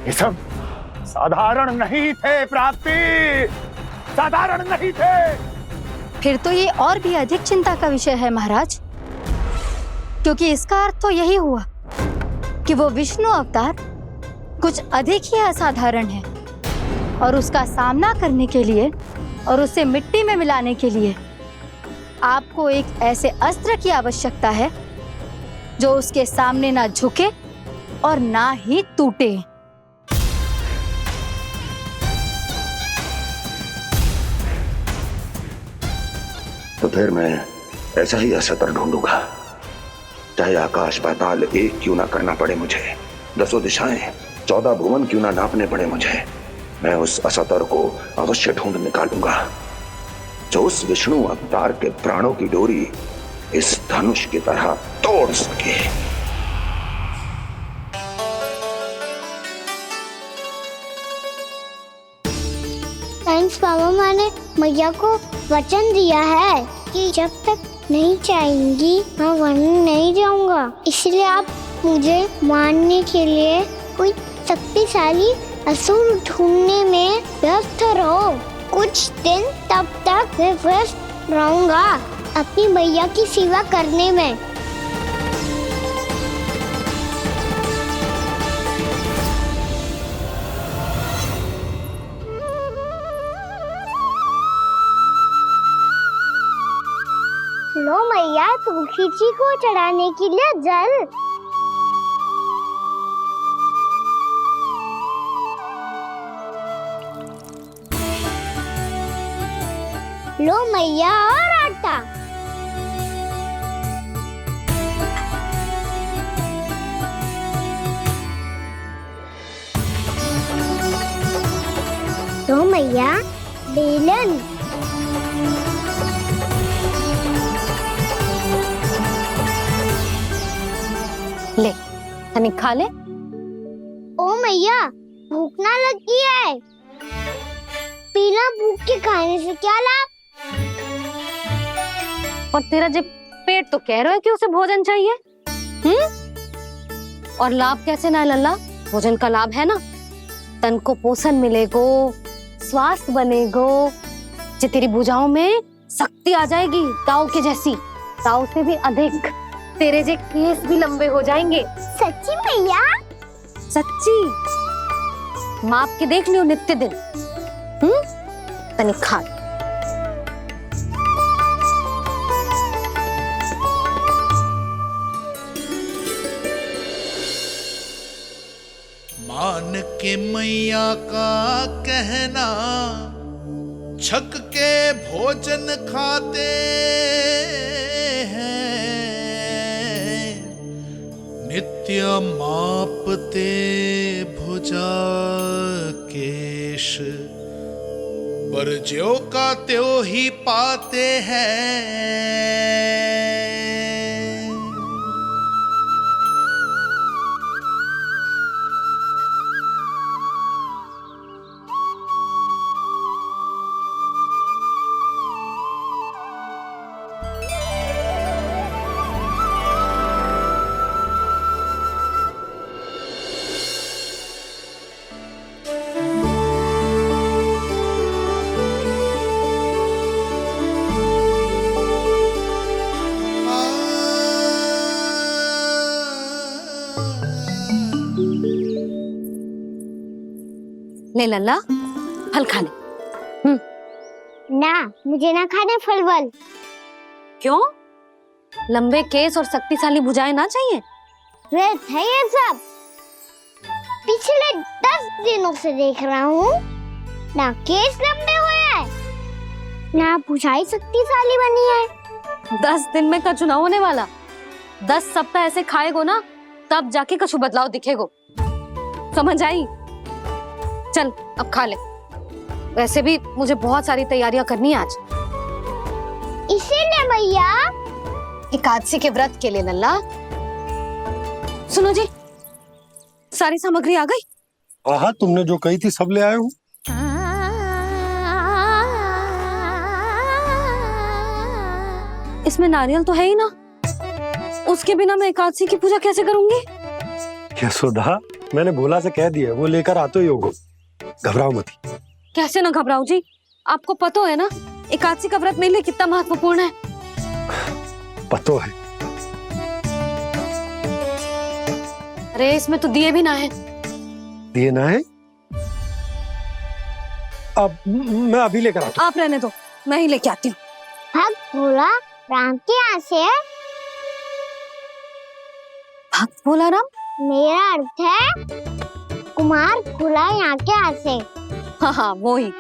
ये सब साधारण नहीं थे प्राप्ति, साधारण नहीं थे। फिर तो ये और भी अधिक चिंता का विषय है महाराज, क्योंकि इसका अर्थ तो यही हुआ कि वो विष्णु अवतार कुछ अधिक ही असाधारण है और उसका सामना करने के लिए और उसे मिट्टी में मिलाने के लिए आपको एक ऐसे अस्त्र की आवश्यकता है जो उसके सामने ना झुके और ना ही टूटे। तो फिर मैं ऐसा ही असतर ढूंढूंगा, चाहे आकाश पाताल एक क्यों ना करना पड़े मुझे, 10 दिशाएं 14 भुवन क्यों ना नापने पड़े मुझे, मैं उस असतर को अवश्य ढूंढ निकालूंगा जो उस विष्णु अवतार के प्राणों की डोरी इस धनुष की तरह तोड़ सके। थैंक्स पापा, मैंने मैया को वचन दिया है कि जब तक नहीं चाहेंगी मैं वन नहीं जाऊंगा। इसलिए आप मुझे मारने के लिए कोई शक्तिशाली असुर ढूंढने में व्यस्त रहो। कुछ दिन तब तक मैं व्यस्त रहूंगा अपनी मैया की सेवा करने में। लो मैया, तुलसी जी को चढ़ाने के लिए जल। लो मैया, और आटा। लो मैया, बेलन। ले तनिक खा ले। ओ मैया, भूख ना लगी है। बिना भूख के खाने से क्या लाभ? और तेरा जब पेट तो कह रहा है कि उसे भोजन चाहिए। और लाभ कैसे ना है लल्ला? भोजन का लाभ है ना, तन को पोषण मिलेगो, स्वास्थ्य बनेगो, जो तेरी भुजाओं में शक्ति आ जाएगी ताऊ के जैसी, ताऊ से भी अधिक। तेरे जे केस भी लंबे हो जाएंगे। सच्ची मैया? सच्ची। माप के देख लियो नित्य दिन। तनिक खा। मान के मैया का कहना, छक के भोजन खाते हैं, नित्य मापते भुजा केश, पर ज्यो का त्यों ही पाते हैं। ले लल्ला, फल खा ले। ना, मुझे ना खाने फल वल। क्यों? लंबे केस और शक्तिशाली भुजाएं ना चाहिए? व्यर्थ है ये सब। पिछले 10 दिनों से देख रहा हूँ, ना केस लंबे हुए हैं, ना भुजाएं शक्तिशाली बनी है। 10 दिन में कछु ना होने वाला। 10 सप्ताह ऐसे खाएगो ना, तब जाके कछु बदलाव दिखेगो। समझ आई? चल अब खा ले। वैसे भी मुझे बहुत सारी तैयारियां करनी है आज। इसीलिए भैया, एकादशी के व्रत के लिए लल्ला। सुनो जी, सारी सामग्री आ गई? हाँ, तुमने जो कही थी सब ले आए हूँ। इसमें नारियल तो है ही ना, उसके बिना मैं एकादशी की पूजा कैसे करूंगी? यशोदा, मैंने भोला से कह दिया, वो लेकर आते ही होगो। घबराओ मत। कैसे ना घबराओ जी, आपको पता है ना एकादशी का व्रत मेरे लिए कितना महत्वपूर्ण है। पतो है। अरे इसमें तो दिए भी ना है। दिए ना है? अब मैं अभी लेकर आता हूँ। आप रहने दो, मैं ही लेके आती हूँ। भक्त भोला राम के यहाँ से है? भक्त भोला राम? मेरा अर्थ है कुमार भोला यहाँ के यहाँ से। हाँ हाँ, वो ही।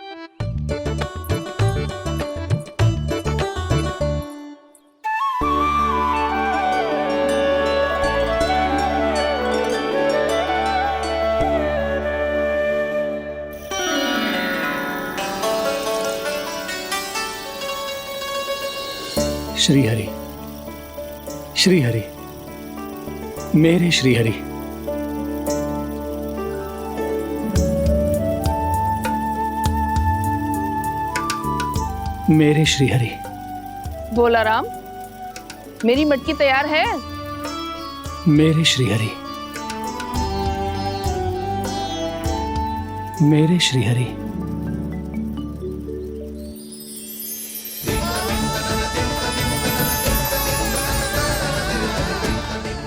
श्री हरि, श्री हरि, मेरे श्री हरि। मेरे श्री हरि, भोला राम, मेरी मटकी तैयार है? मेरे श्रीहरि, मेरे श्रीहरि।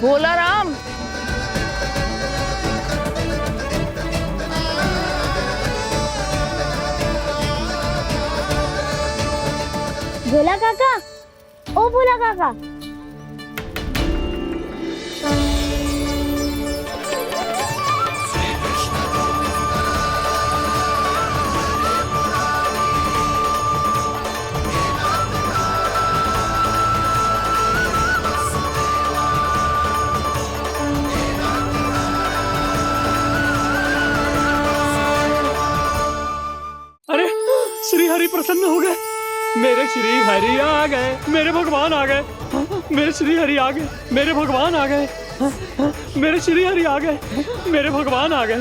भोला राम, भोला काका, ओ भोला काका। अरे श्रीहरि प्रसन्न हो गए, मेरे श्री हरि आ गए, मेरे भगवान आ गए, मेरे श्री हरि आ गए, मेरे भगवान आ गए, मेरे श्री हरि आ गए, मेरे भगवान आ गए,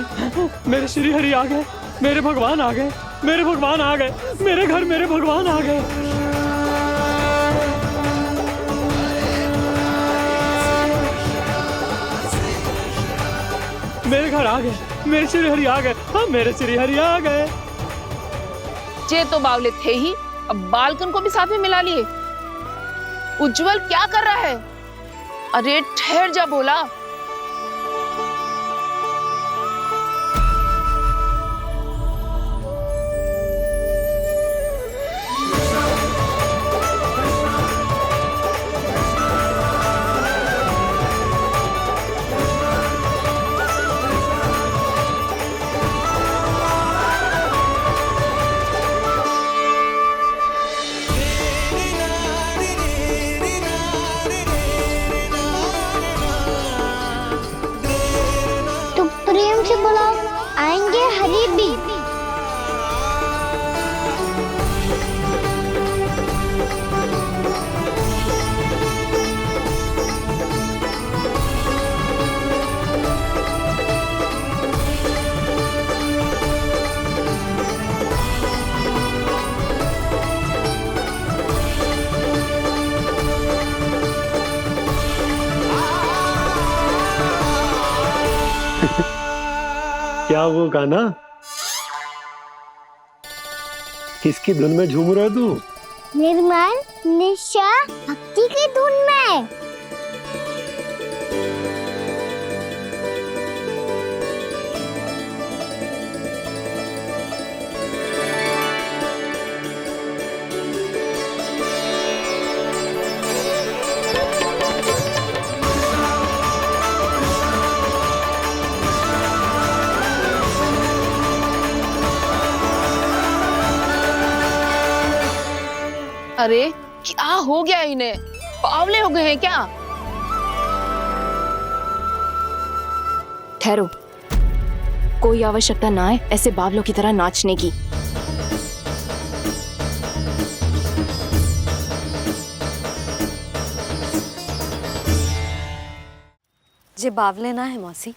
मेरे श्री हरि आ गए, मेरे भगवान आ गए, मेरे भगवान आ गए, मेरे घर मेरे भगवान आ गए। मेरे घर आ गए, मेरे श्री हरि आ गए, हाँ मेरे श्री हरि आ गए। ये तो बावले थे ही, अब बालकन को भी साथ में मिला लिए। उज्जवल क्या कर रहा है? अरे ठहर जा भोला। प्रेम से बुलाओ, आएंगे हरी भी। क्या वो गाना? किसकी धुन में झूम रहा तू? निर्मल निशा भक्ति की धुन में। अरे क्या हो गया इन्हें? बावले हो गए हैं क्या? ठहरो, कोई आवश्यकता ना है ऐसे बावलों की तरह नाचने की। जे बावले ना है मौसी,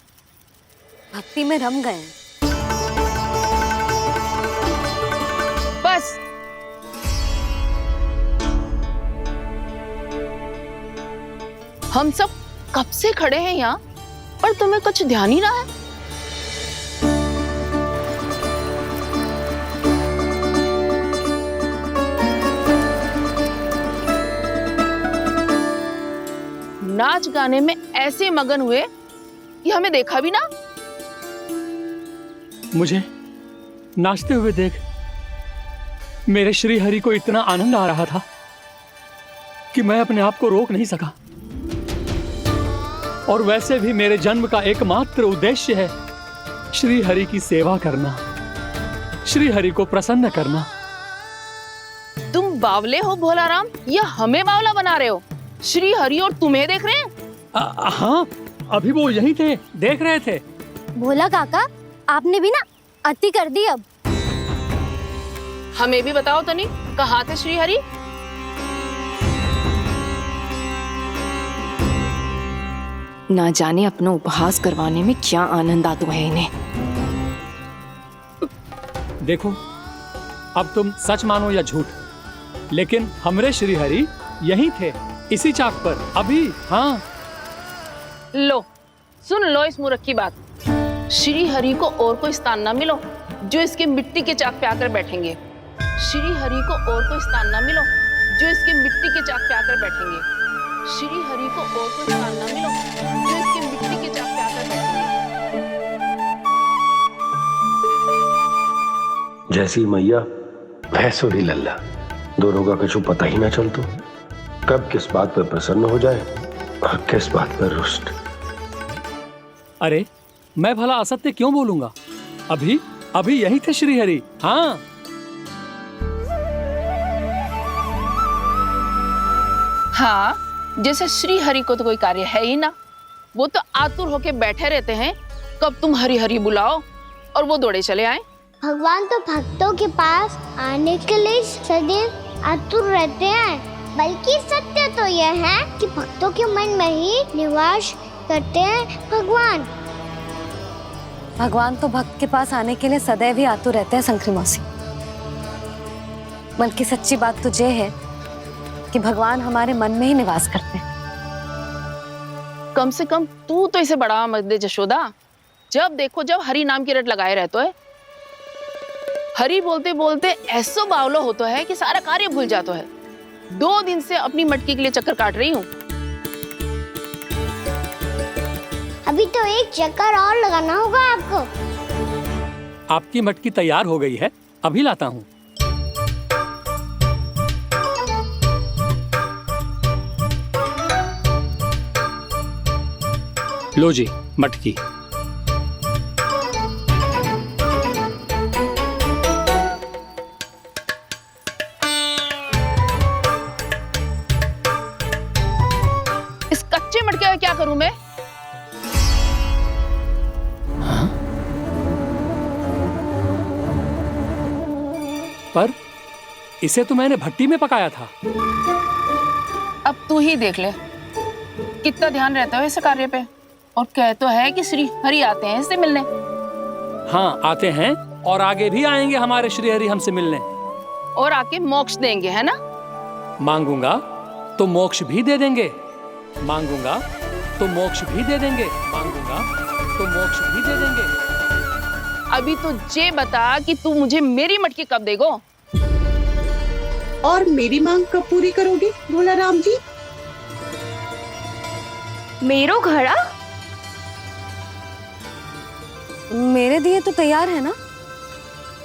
भक्ति में रम गए हैं। बस हम सब कब से खड़े हैं यहाँ, पर तुम्हें कुछ ध्यान ही ना है। नाच गाने में ऐसे मगन हुए कि हमें देखा भी ना। मुझे नाचते हुए देख मेरे श्री हरि को इतना आनंद आ रहा था कि मैं अपने आप को रोक नहीं सका। और वैसे भी मेरे जन्म का एकमात्र उद्देश्य है श्री हरि की सेवा करना, श्री हरि को प्रसन्न करना। तुम बावले हो भोला राम, या हमें बावला बना रहे हो? श्री हरि और तुम्हें देख रहे हैं? हाँ, अभी वो यहीं थे, देख रहे थे। भोला काका, आपने भी ना अति कर दी। अब हमें भी बताओ तनी, कहाँ थे श्री हरि? ना जाने अपना उपहास करवाने में क्या आनंद आता है इन्हें। देखो, अब तुम सच मानो या झूठ, लेकिन हमरे श्री हरि यहीं थे, इसी चाक पर अभी। हाँ। लो, सुन लो इस मूर्ख की बात। श्री हरि को और कोई स्थान ना मिलो जो इसके मिट्टी के चाक पे आकर बैठेंगे। श्री हरि को और कोई स्थान ना मिलो जो इसके मिट्टी के चाक पे आकर बैठेंगे। श्री हरि को और कोई स्थान ना मिलो जो इसके मिट्टी के चाक पे आकर बैठेंगे। जैसी मैया वैसो ही लल्ला, दोनों का कुछ पता ही ना चल तो कब किस बात पर प्रसन्न हो जाए और किस बात पर रुष्ट। अरे मैं भला असत्य क्यों बोलूंगा? अभी अभी यही थे श्री हरि। हाँ। हाँ, जैसे श्री हरि को तो कोई कार्य है ही ना, वो तो आतुर होके बैठे रहते हैं कब तुम हरि हरि बुलाओ और वो दौड़े चले आए। भगवान तो भक्तों के पास आने के लिए सदैव आतुर रहते हैं, बल्कि सत्य तो यह है कि भक्तों के मन में ही निवास करते हैं भगवान। भगवान तो भक्त के पास आने के लिए सदैव ही आतुर रहते हैं शंकरी मौसी। बल्कि सच्ची बात तो ये है कि भगवान हमारे मन में ही निवास करते हैं। कम से कम तू तो इसे बढ़ावा मत दे जशोदा। जब देखो जब हरि नाम की रट लगाए रहते है। हरि बोलते बोलते ऐसो बावलो होता है कि सारा कार्य भूल जाता है। 2 दिन से अपनी मटकी के लिए चक्कर काट रही हूँ। अभी तो एक चक्कर और लगाना होगा आपको। आपकी मटकी तैयार हो गई है, अभी लाता हूँ। लो जी मटकी। इस कच्चे मटके का क्या करूं मैं? पर इसे तो मैंने भट्टी में पकाया था। अब तू ही देख ले कितना ध्यान रहता है इस कार्य पे। और कह तो है कि श्री हरि आते हैं इससे मिलने। हाँ आते हैं और आगे भी आएंगे हमारे श्री हरि हमसे मिलने। और आके मोक्ष देंगे, है ना? मांगूंगा तो मोक्ष भी दे देंगे, मांगूंगा तो मोक्ष भी दे देंगे, मांगूंगा तो मोक्ष भी दे देंगे। अभी तो ये बता कि तू मुझे मेरी मटकी कब देगो? और मेरी मांग कब पूरी करोगे भोला राम जी? मेरो घड़ा मेरे दिए तो तैयार है ना?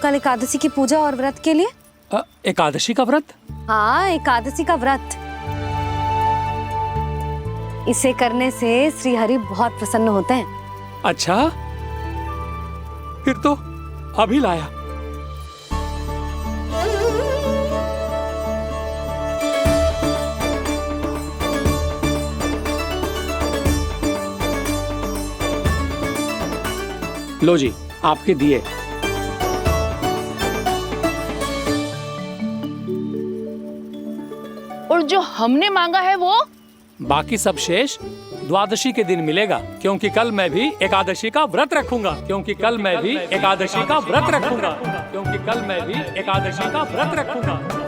कल एकादशी की पूजा और व्रत के लिए। एकादशी का व्रत? हाँ, एकादशी का व्रत। इसे करने से श्री हरि बहुत प्रसन्न होते हैं। अच्छा, फिर तो अभी लाया। लो जी आपके दिए। और जो हमने मांगा है वो? बाकी सब शेष द्वादशी के दिन मिलेगा, क्योंकि कल मैं भी एकादशी का व्रत रखूंगा, क्योंकि कल मैं भी एकादशी का व्रत रखूंगा, क्योंकि कल मैं भी एकादशी का व्रत रखूंगा।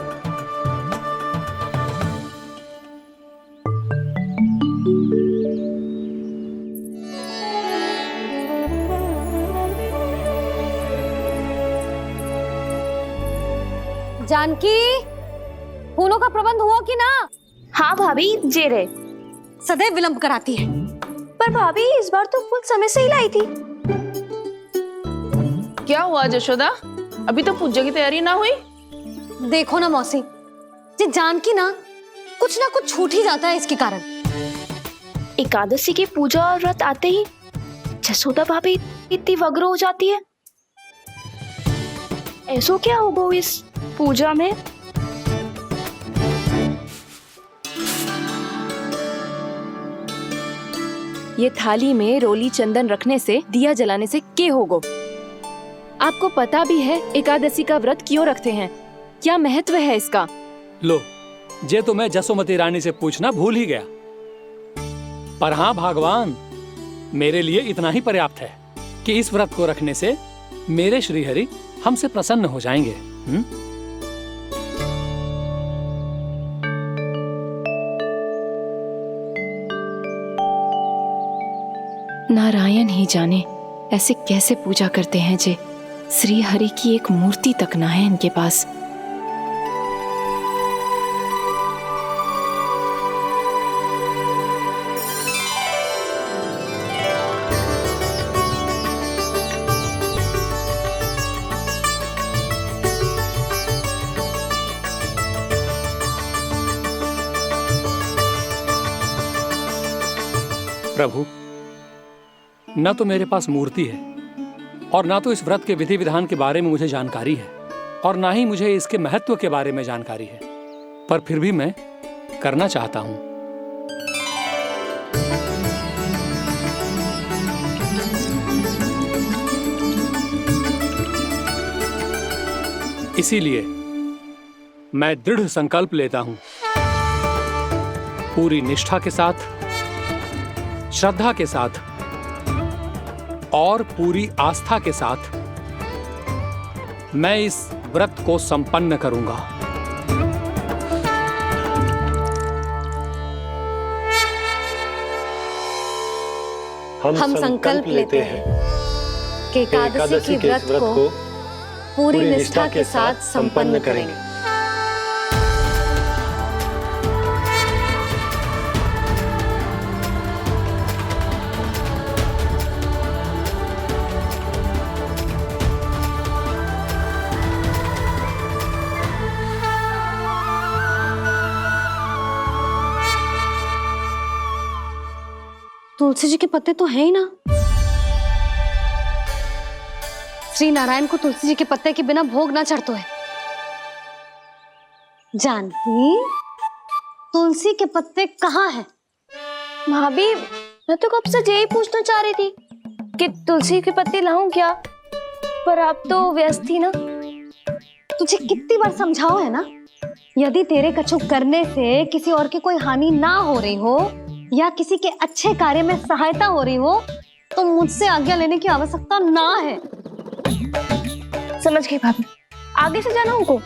जानकी, फूलों का प्रबंध हुआ कि ना? हाँ भाभी, जे रहे। सदैव विलंब कराती है। पर भाभी इस बार तो फूल समय से ही लाई थी। क्या हुआ जशोदा? अभी तो पूजा की तैयारी ना हुई? देखो ना मौसी, ये जानकी ना कुछ छूट ही जाता है इसके कारण। एकादशी की पूजा और व्रत आते ही जसोदा भाभी इतनी वग्र हो जाती है। ऐसो क्या हो गो इस पूजा में? ये थाली में रोली चंदन रखने से, दिया जलाने से के होगो? आपको पता भी है एकादशी का व्रत क्यों रखते हैं, क्या महत्व है इसका? लो, जे तो मैं जसोमती रानी से पूछना भूल ही गया। पर हाँ भगवान, मेरे लिए इतना ही पर्याप्त है कि इस व्रत को रखने से मेरे श्री हरि हमसे प्रसन्न हो जाएंगे। नारायण ही जाने ऐसे कैसे पूजा करते हैं जे श्री हरि की एक मूर्ति तक ना है इनके पास। प्रभु, न तो मेरे पास मूर्ति है और ना तो इस व्रत के विधि विधान के बारे में मुझे जानकारी है और ना ही मुझे इसके महत्व के बारे में जानकारी है, पर फिर भी मैं करना चाहता हूं। इसीलिए मैं दृढ़ संकल्प लेता हूं, पूरी निष्ठा के साथ, श्रद्धा के साथ और पूरी आस्था के साथ मैं इस व्रत को संपन्न करूंगा। हम संकल्प लेते हैं कि एकादशी के व्रत को पूरी निष्ठा के साथ संपन्न करेंगे। तुलसी जी के पत्ते तो हैं ही ना। श्री नारायण को तुलसी जी के पत्ते के बिना भोग ना चढ़तो है। जानकी, तुलसी के पत्ते कहाँ हैं? भाभी, मैं तो कब से यही पूछना चाह रही थी कि तुलसी के पत्ते लाऊं क्या, पर आप तो व्यस्त थी ना। तुझे कितनी बार समझाओ है ना, यदि तेरे कछु करने से किसी और की कोई हानि ना हो रही हो या किसी के अच्छे कार्य में सहायता हो रही हो तो मुझसे आज्ञा लेने की आवश्यकता ना है। समझ गई भाभी, आगे से जाना उनको।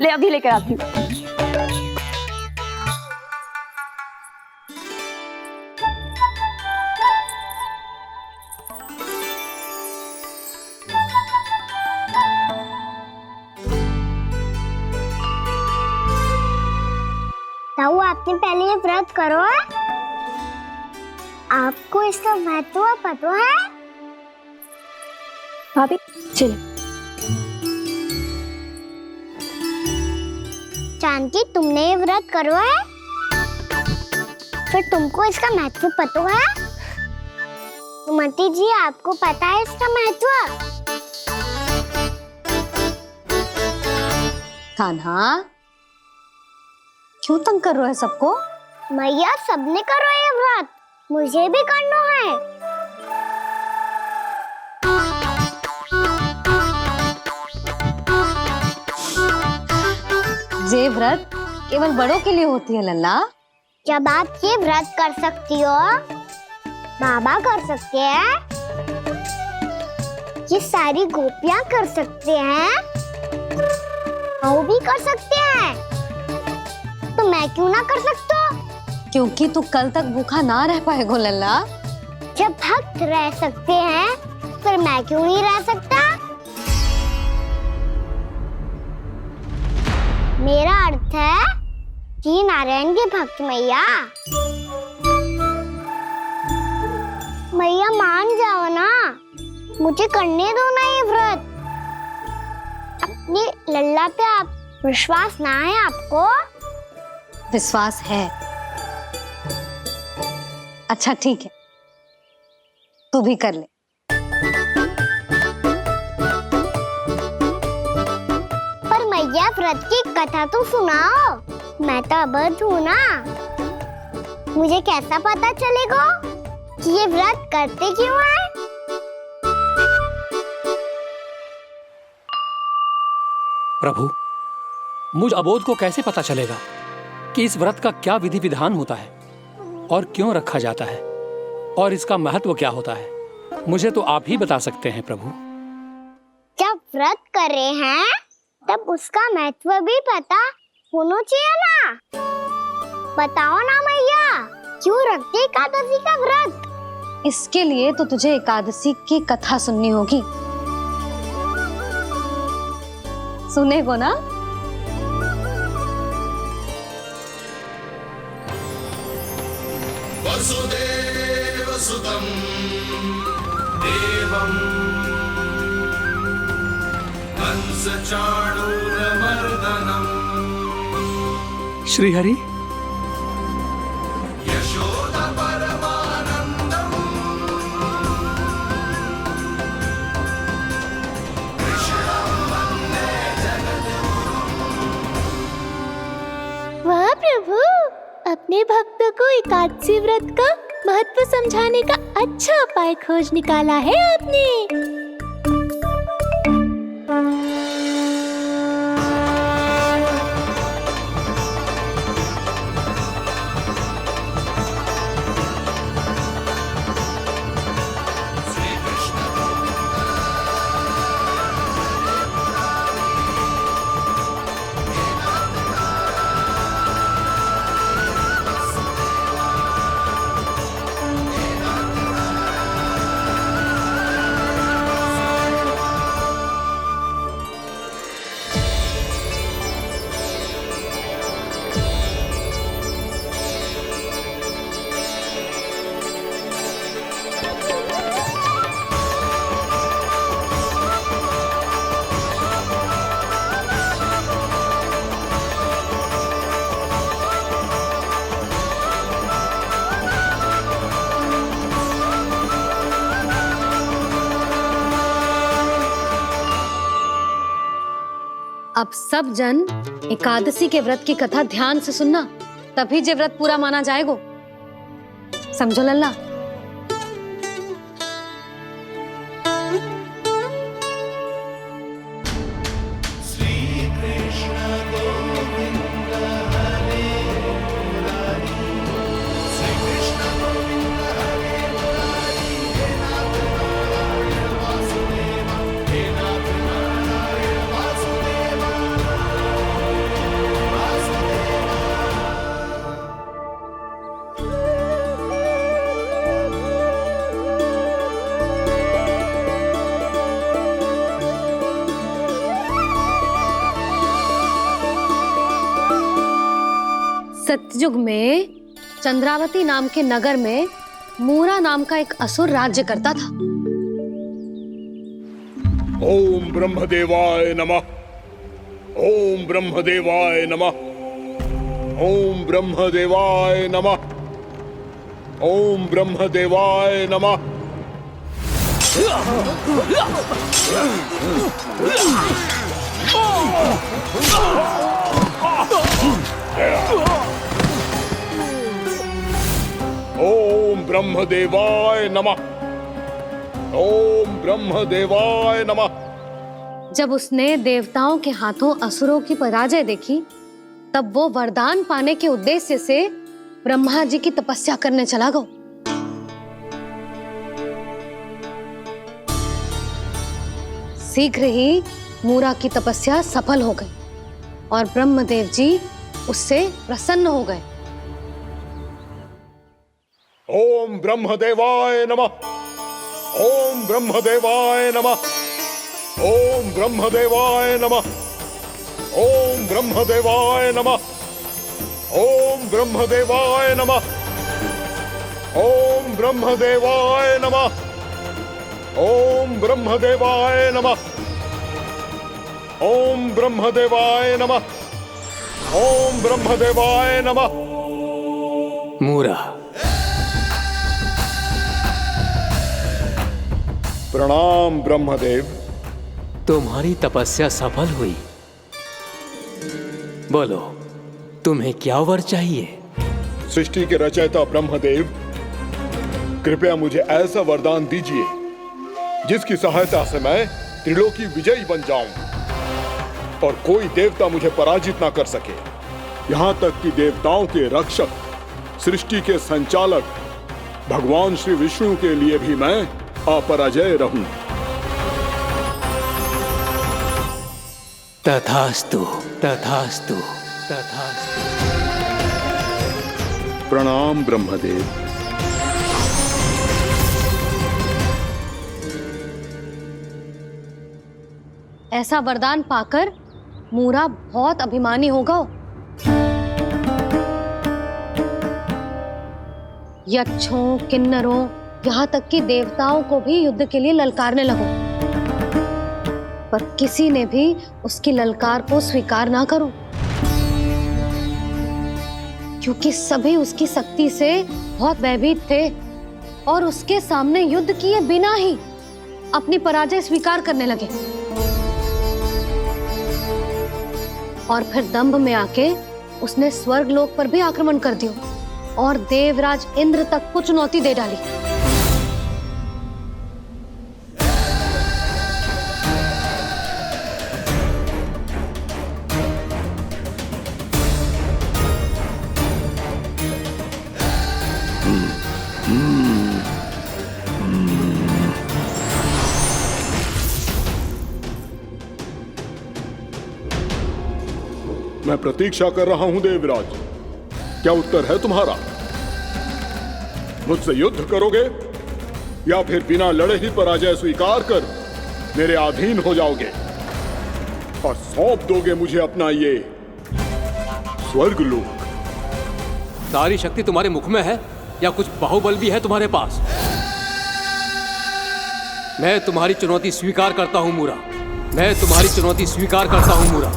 ले अभी लेकर आती हूँ। ताऊ, आपने पहले ये व्रत करो है? आपको इसका महत्व पता है? भाभी चलो। जानकी, तुमने ये व्रत करो है? फिर तुमको इसका महत्व पता है? सुमति जी, आपको पता है इसका महत्व? कान्हा, क्यों तंग कर रहे हो सबको? मैया, सबने करो ये व्रत, मुझे भी करना है। ये व्रत केवल बड़ों के लिए होती है लल्ला। जब आप ये व्रत कर सकती हो, बाबा कर सकते हैं, ये सारी गोपियां कर सकते हैं, वो भी कर सकते हैं, तो मैं क्यों ना कर सकता? क्योंकि तू कल तक भूखा ना रह पाएगा लल्ला। जब भक्त रह सकते हैं, फिर मैं क्यों नहीं रह सकता? मेरा अर्थ है कि नारायण के भक्त मैया। मैया, मान जाओ ना, मुझे करने दो ना ये व्रत। अपनी लल्ला पे आप विश्वास ना है आपको? विश्वास है। अच्छा ठीक है, तू भी कर ले। पर मैया, व्रत की कथा तो सुनाओ, मैं तो अबध हूँ ना। मुझे कैसा पता चलेगा कि ये व्रत करते क्यों हैं? प्रभु, मुझ अबोध को कैसे पता चलेगा कि इस व्रत का क्या विधि विधान होता है और क्यों रखा जाता है और इसका महत्व क्या होता है? मुझे तो आप ही बता सकते हैं प्रभु। जब व्रत कर रहे हैं तब उसका महत्व भी पता होना चाहिए ना। बताओ ना मैया, क्यों रखते एकादशी का व्रत? इसके लिए तो तुझे एकादशी की कथा सुननी होगी। सुनेगो ना? वसुदेव सुतं देवं कंस चाणूरमर्दनम् श्रीहरि, यशोदा परमानन्दम् कृष्णं वन्दे जगद्गुरुम्। वाह प्रभु, अपने भक्तों को एकादशी व्रत का महत्व समझाने का अच्छा उपाय खोज निकाला है आपने। अब सब जन एकादशी के व्रत की कथा ध्यान से सुनना, तभी जे व्रत पूरा माना जाएगो। समझो लल्ला? सतयुग में चंद्रावती नाम के नगर में मूरा नाम का एक असुर राज्य करता था। ओम ब्रह्मदेवाय नमः। ओम ब्रह्मदेवाय नमः। ओम ब्रह्मदेवाय नमः। ओम ब्रह्मदेवाय नमः। ओम ब्रह्मदेवाय नमः। ओम ब्रह्मदेवाय नमः। जब उसने देवताओं के हाथों असुरों की पराजय देखी, तब वो वरदान पाने के उद्देश्य से ब्रह्मा जी की तपस्या करने चला गया। शीघ्र ही मूरा की तपस्या सफल हो गई और ब्रह्मदेव जी उससे प्रसन्न हो गए। ओम ब्रह्मदेवाय नमः। ओम ब्रह्मदेवाय नमः। ओम ब्रह्मदेवाय नमः। ओम ब्रह्मदेवाय नमः। ओम ब्रह्मदेवाय नमः। ओम ब्रह्मदेवाय नमः। ओम ब्रह्मदेवाय नमः। ओम ब्रह्मदेवाय नमः। ओम ब्रह्मदेवाय नमः। मूरा, प्रणाम ब्रह्मदेव। तुम्हारी तपस्या सफल हुई। बोलो, तुम्हें क्या वर चाहिए? सृष्टि के रचयिता ब्रह्मदेव, कृपया मुझे ऐसा वरदान दीजिए जिसकी सहायता से मैं त्रिलोकी विजयी बन जाऊं और कोई देवता मुझे पराजित ना कर सके। यहां तक कि देवताओं के रक्षक, सृष्टि के संचालक भगवान श्री विष्णु के लिए भी मैं अपराजय रहूं। तथास्तु, तथास्तु, तथास्तु। प्रणाम ब्रह्मदेव। ऐसा वरदान पाकर मूरा बहुत अभिमानी होगा। यक्षों, किन्नरों, यहाँ तक कि देवताओं को भी युद्ध के लिए ललकारने लगो, पर किसी ने भी उसकी ललकार को स्वीकार ना करो, क्योंकि सभी उसकी शक्ति से बहुत भयभीत थे और उसके सामने युद्ध किए बिना ही अपनी पराजय स्वीकार करने लगे। और फिर दंभ में आके उसने स्वर्ग लोक पर भी आक्रमण कर दिया और देवराज इंद्र तक को चुनौती दे डाली। मैं प्रतीक्षा कर रहा हूं देवराज, क्या उत्तर है तुम्हारा? मुझसे युद्ध करोगे या फिर बिना लड़े ही पराजय स्वीकार कर मेरे अधीन हो जाओगे और सौंप दोगे मुझे अपना ये स्वर्ग लोक? सारी शक्ति तुम्हारे मुख में है या कुछ बाहुबल भी है तुम्हारे पास? मैं तुम्हारी चुनौती स्वीकार करता हूं मूरा, मैं तुम्हारी चुनौती स्वीकार करता हूं मूरा।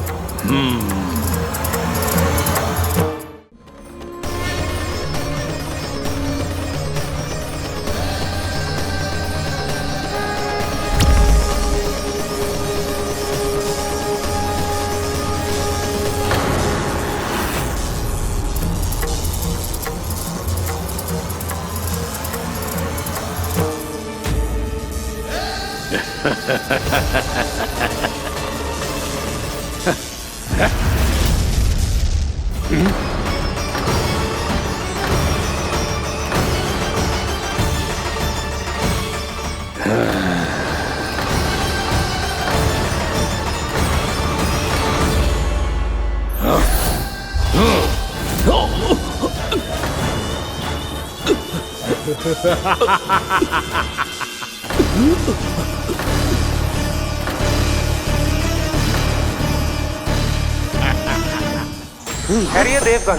खैरिए देवगण,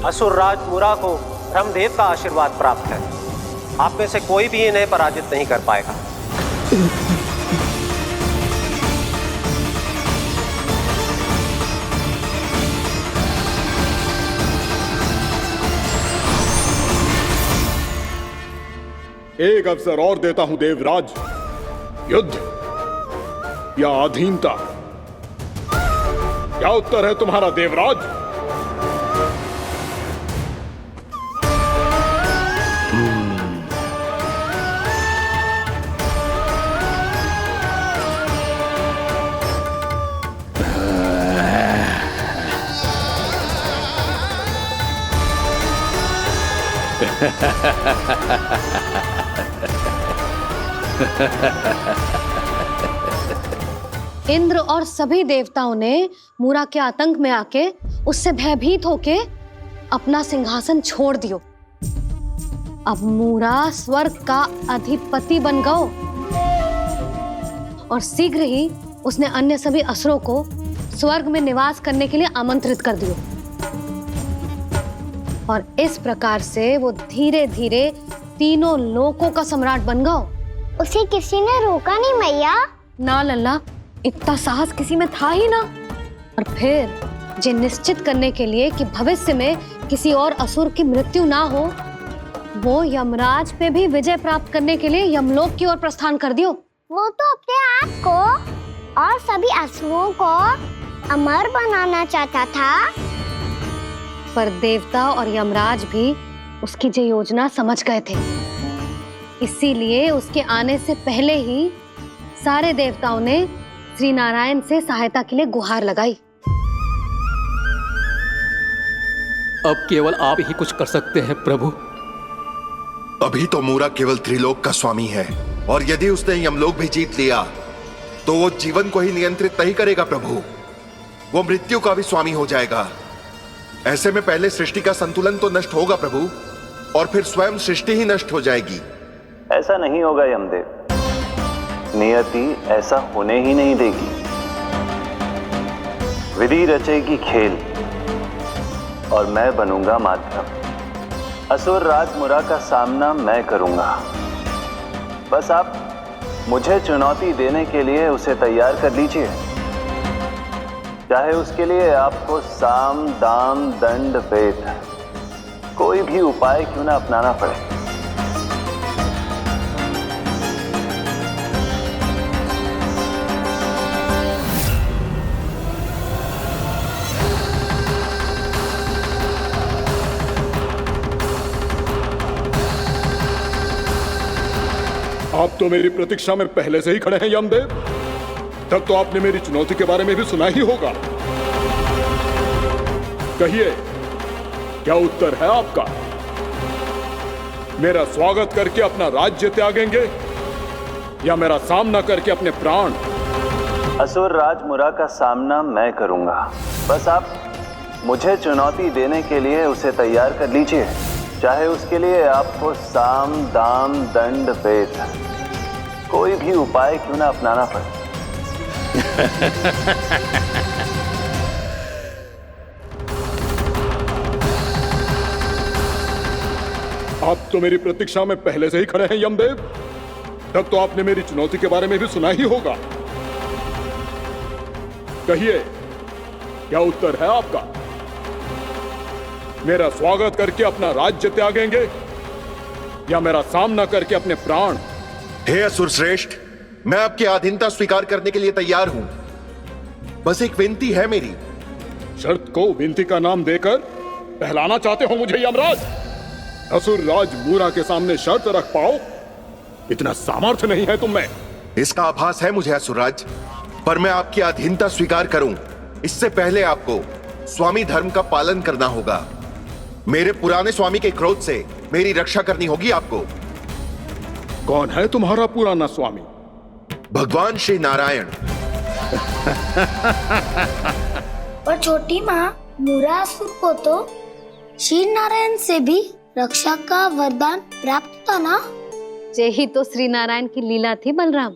असुर राज मूरा को ब्रह्मदेव का आशीर्वाद प्राप्त है। आप में से कोई भी इन्हें पराजित नहीं कर पाएगा। एक अवसर और देता हूं देवराज, युद्ध या अधीनता, क्या उत्तर है तुम्हारा देवराज? इंद्र और सभी देवताओं ने मूरा के आतंक में आके उससे भयभीत होके अपना सिंहासन छोड़ दियो। अब मूरा स्वर्ग का अधिपति बन गयो और शीघ्र ही उसने अन्य सभी असुरों को स्वर्ग में निवास करने के लिए आमंत्रित कर दियो। और इस प्रकार से वो धीरे धीरे तीनों लोकों का सम्राट बन गयो। उसे किसी ने रोका नहीं मैया? ना लल्ला, इतना साहस किसी में था ही ना। और फिर ये निश्चित करने के लिए कि भविष्य में किसी और असुर की मृत्यु ना हो, वो यमराज पे भी विजय प्राप्त करने के लिए यमलोक की ओर प्रस्थान कर दियो। वो तो अपने आप को और सभी असुरों को अमर बनाना चाहता था। पर देवता और यमराज भी उसकी ये योजना समझ गए थे, इसीलिए उसके आने से पहले ही सारे देवताओं ने श्री नारायण से सहायता के लिए गुहार लगाई। अब केवल आप ही कुछ कर सकते हैं प्रभु। अभी तो मूरा केवल त्रिलोक का स्वामी है, और यदि उसने यमलोक भी जीत लिया तो वो जीवन को ही नियंत्रित नहीं करेगा प्रभु, वो मृत्यु का भी स्वामी हो जाएगा। ऐसे में पहले सृष्टि का संतुलन तो नष्ट होगा प्रभु, और फिर स्वयं सृष्टि ही नष्ट हो जाएगी। ऐसा नहीं होगा यमदेव। नियति ऐसा होने ही नहीं देगी। विधि रचेगी खेल और मैं बनूंगा माध्यम। असुर राज मुरा का सामना मैं करूंगा। बस आप मुझे चुनौती देने के लिए उसे तैयार कर लीजिए, चाहे उसके लिए आपको साम दाम दंड भेद कोई भी उपाय क्यों ना अपनाना पड़े। आप तो मेरी प्रतीक्षा में पहले से ही खड़े हैं यमदेव। तब तो आपने मेरी चुनौती के बारे में भी सुना ही होगा। कहिए, क्या उत्तर है आपका? मेरा स्वागत करके अपना राज्य त्यागेंगे या मेरा सामना करके अपने प्राण? असुर राज मुरा का सामना मैं करूंगा। बस आप मुझे चुनौती देने के लिए उसे तैयार कर लीजिए, चाहे उसके लिए आपको साम दाम दंड भेद कोई भी उपाय क्यों ना अपनाना पड़े। आप तो मेरी प्रतीक्षा में पहले से ही खड़े हैं यमदेव। तब तो आपने मेरी चुनौती के बारे में भी सुना ही होगा। कहिए, क्या उत्तर है आपका? मेरा स्वागत करके अपना राज्य त्यागेंगे या मेरा सामना करके अपने प्राण? हे असुर श्रेष्ठ, मैं आपकी अधीनता स्वीकार करने के लिए तैयार हूं। बस एक विनती है मेरी। शर्त को विनती का नाम देकर पहलाना चाहते हो मुझे यमराज? असुर राज मूरा के सामने शर्त रख पाओ, इतना सामर्थ्य नहीं है तुम में। इसका आभास है मुझे असुरराज, पर मैं आपकी अधीनता स्वीकार करूं इससे पहले आपको स्वामी धर्म का पालन करना होगा। मेरे पुराने स्वामी के क्रोध से मेरी रक्षा करनी होगी आपको। कौन है तुम्हारा पुराना स्वामी? भगवान श्री नारायण। और छोटी माँ मूरासुर को तो श्री नारायण से भी रक्षा का वरदान प्राप्त था ना? यही तो श्री नारायण की लीला थी बलराम।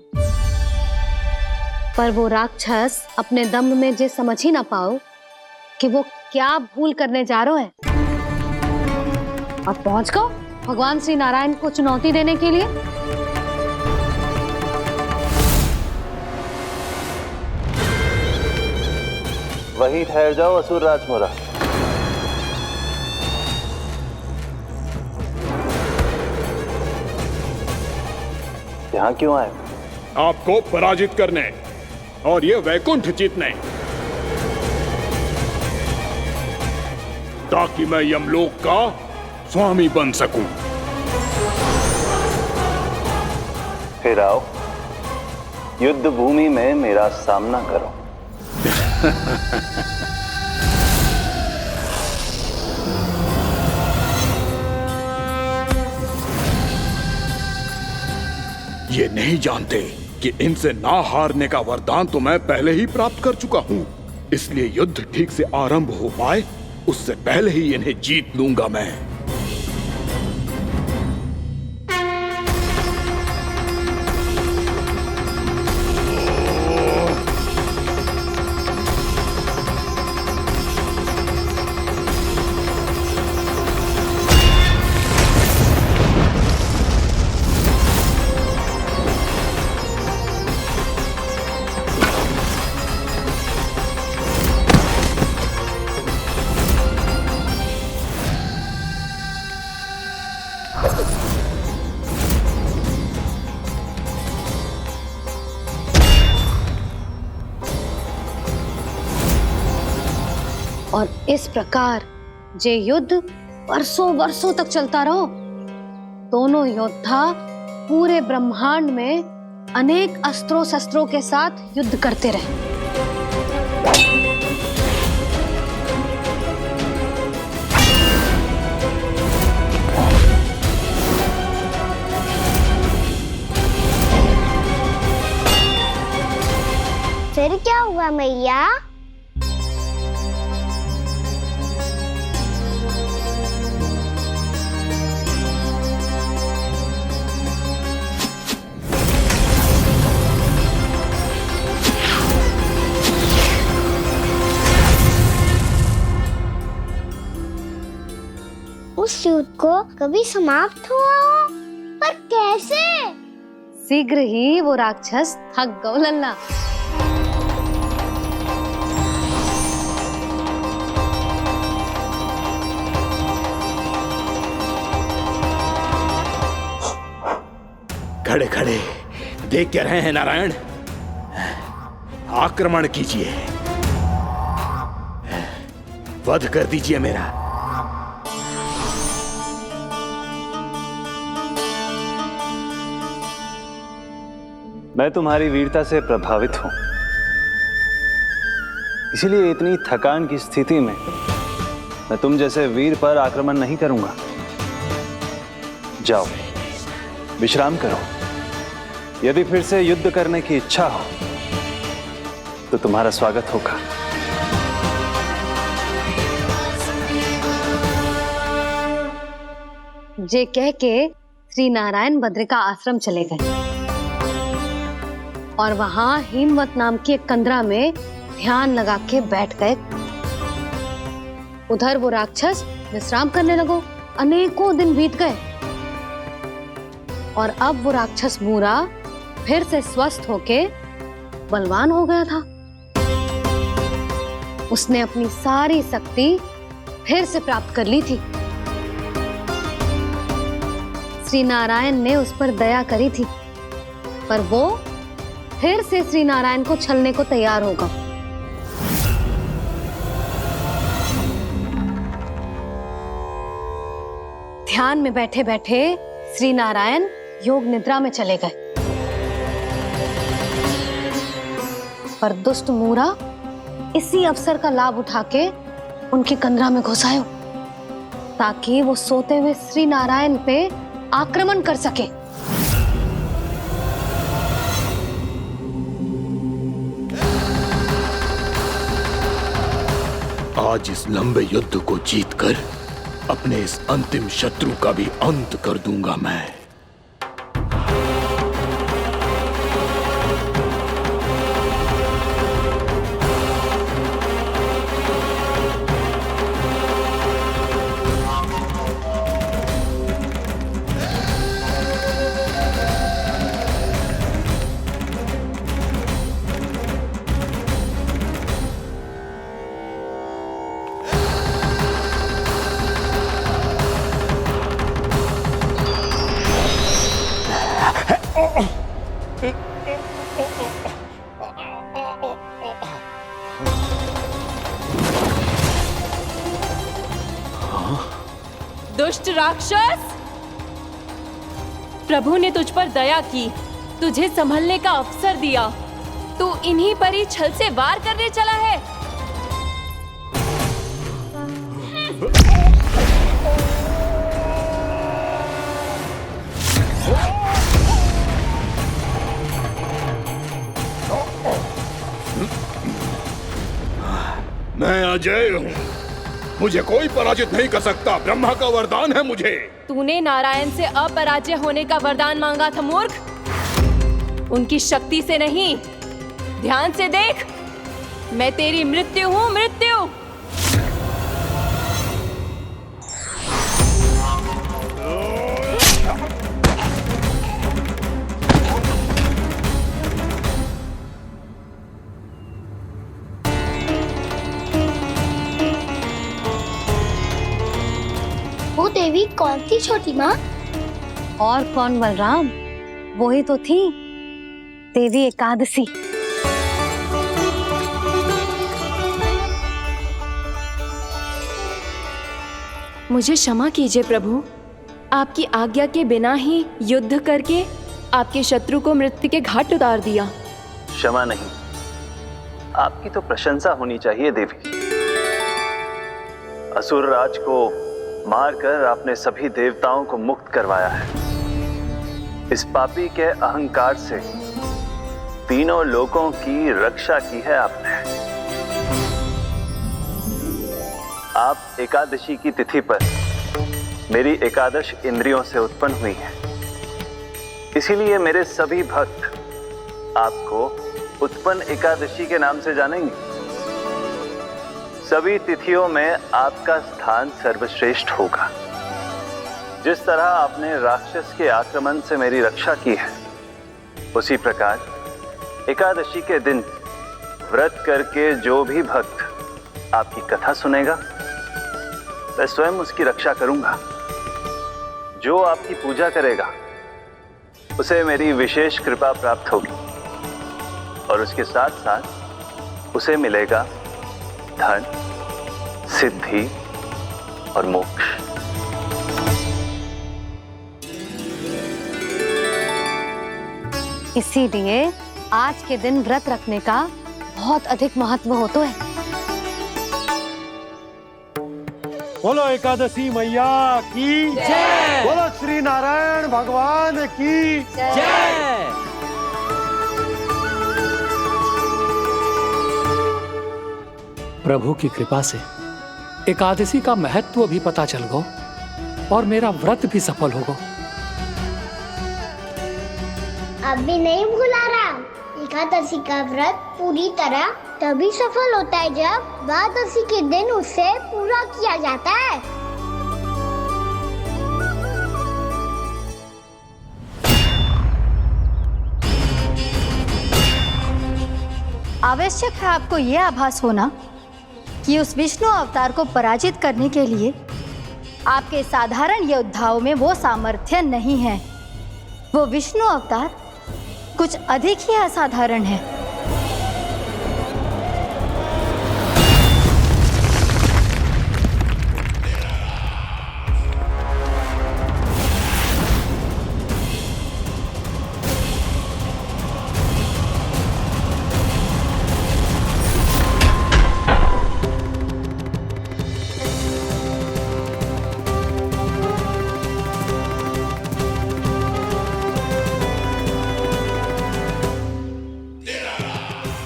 पर वो राक्षस अपने दम में जे समझ ही ना पाओ कि वो क्या भूल करने जा रहा है, और पहुंच गो भगवान श्री नारायण को चुनौती देने के लिए। वहीं ठहर जाओ असुर राज मुरा। यहाँ क्यों आए? आपको पराजित करने और ये वैकुंठ जीतने, ताकि मैं यमलोक का स्वामी बन सकूं। फिर आओ, युद्ध भूमि में मेरा सामना करो। ये नहीं जानते कि इनसे ना हारने का वरदान तो मैं पहले ही प्राप्त कर चुका हूं। इसलिए युद्ध ठीक से आरंभ हो पाए उससे पहले ही इन्हें जीत लूंगा मैं। और इस प्रकार जे युद्ध वर्षों वर्षों तक चलता रहो। दोनों योद्धा पूरे ब्रह्मांड में अनेक अस्त्रों शस्त्रों के साथ युद्ध करते रहे। फिर क्या हुआ मैया? उस युद्ध को कभी समाप्त हुआ हो, पर कैसे? शीघ्र ही वो राक्षस थक गो लल्ला। खड़े खड़े देख क्या रहे हैं नारायण? आक्रमण कीजिए, वध कर दीजिए मेरा। मैं तुम्हारी वीरता से प्रभावित हूं, इसीलिए इतनी थकान की स्थिति में मैं तुम जैसे वीर पर आक्रमण नहीं करूंगा। जाओ विश्राम करो। यदि फिर से युद्ध करने की इच्छा हो तो तुम्हारा स्वागत होगा। जे कह के श्री नारायण बद्री का आश्रम चले गए और वहां हिमवत नाम की एक कंदरा में ध्यान लगा के बैठ गए। उधर वो राक्षस विश्राम करने लगो। अनेकों दिन बीत गए और अब वो राक्षस मूरा फिर से स्वस्थ होके बलवान हो गया था। उसने अपनी सारी शक्ति फिर से प्राप्त कर ली थी। श्री नारायण ने उस पर दया करी थी, पर वो फिर से श्री नारायण को छलने को तैयार होगा। ध्यान में बैठे बैठे श्री नारायण योग निद्रा में चले गए, पर दुष्ट मूरा इसी अवसर का लाभ उठा के उनकी कंदरा में घुस आयो ताकि वो सोते हुए श्री नारायण पे आक्रमण कर सके। आज इस लंबे युद्ध को जीतकर अपने इस अंतिम शत्रु का भी अंत कर दूंगा मैं। दुष्ट राक्षस, प्रभु ने तुझ पर दया की, तुझे संभलने का अवसर दिया। तू इन्हीं पर ही छल से वार करने चला है। मैं अजय हूँ, मुझे कोई पराजित नहीं कर सकता। ब्रह्मा का वरदान है मुझे। तूने नारायण से अपराजय होने का वरदान मांगा था मूर्ख, उनकी शक्ति से नहीं। ध्यान से देख, मैं तेरी मृत्यु हूँ, मृत्यु। वो देवी कौन थी छोटी माँ? और कौन बलराम, वो ही तो थी देवी एकादशी। मुझे क्षमा कीजिए प्रभु, आपकी आज्ञा के बिना ही युद्ध करके आपके शत्रु को मृत्यु के घाट उतार दिया। क्षमा नहीं, आपकी तो प्रशंसा होनी चाहिए देवी। असुर राज को मारकर आपने सभी देवताओं को मुक्त करवाया है। इस पापी के अहंकार से तीनों लोकों की रक्षा की है आपने। आप एकादशी की तिथि पर मेरी एकादश इंद्रियों से उत्पन्न हुई हैं। इसीलिए मेरे सभी भक्त आपको उत्पन्न एकादशी के नाम से जानेंगे। सभी तिथियों में आपका स्थान सर्वश्रेष्ठ होगा। जिस तरह आपने राक्षस के आक्रमण से मेरी रक्षा की है, उसी प्रकार एकादशी के दिन व्रत करके जो भी भक्त आपकी कथा सुनेगा, मैं स्वयं उसकी रक्षा करूंगा। जो आपकी पूजा करेगा उसे मेरी विशेष कृपा प्राप्त होगी और उसके साथ साथ उसे मिलेगा धन, सिद्धि और मोक्ष। इसीलिए आज के दिन व्रत रखने का बहुत अधिक महत्व होता है। बोलो एकादशी मैया की जय। बोलो श्री नारायण भगवान की जय। प्रभु की कृपा से एकादशी का महत्व भी पता चल गो और मेरा व्रत भी सफल होगा। अभी नहीं भूला रहा, एकादशी का व्रत पूरी तरह तभी सफल होता है जब द्वादशी के दिन उसे पूरा किया जाता है। आवश्यक है आपको यह आभास होना कि उस विष्णु अवतार को पराजित करने के लिए आपके साधारण योद्धाओं में वो सामर्थ्य नहीं है। वो विष्णु अवतार कुछ अधिक ही असाधारण है।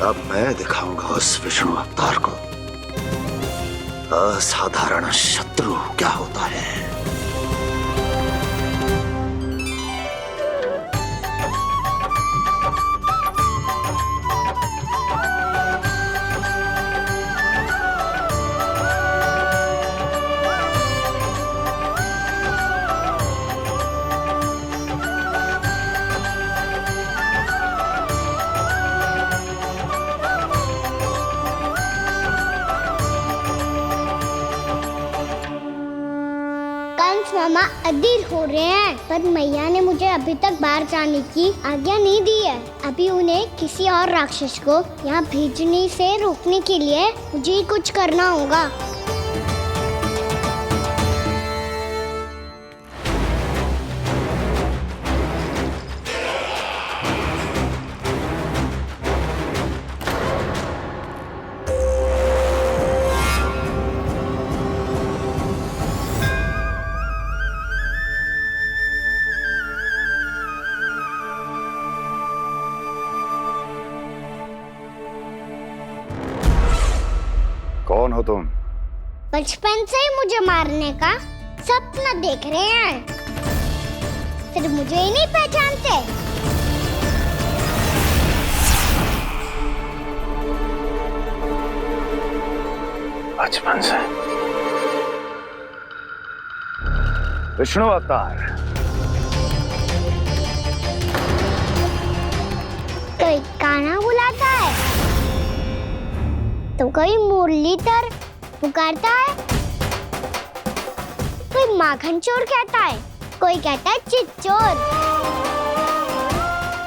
अब मैं दिखाऊंगा उस विष्णु अवतार को असाधारण शत्रु क्या होता है। मामा अधीर हो रहे हैं, पर मैया ने मुझे अभी तक बाहर जाने की आज्ञा नहीं दी है। अभी उन्हें किसी और राक्षस को यहाँ भेजने से रोकने के लिए मुझे ही कुछ करना होगा। कौन हो तुम? बचपन से ही मुझे मारने का सपना देख रहे हैं, फिर मुझे ही नहीं पहचानते। बचपन से विष्णु अवतार। कोई कान्हा बुलाता है तो कोई मुरलीधर पुकारता है, कोई माखन चोर कहता है, कोई कहता है चिच्चोर।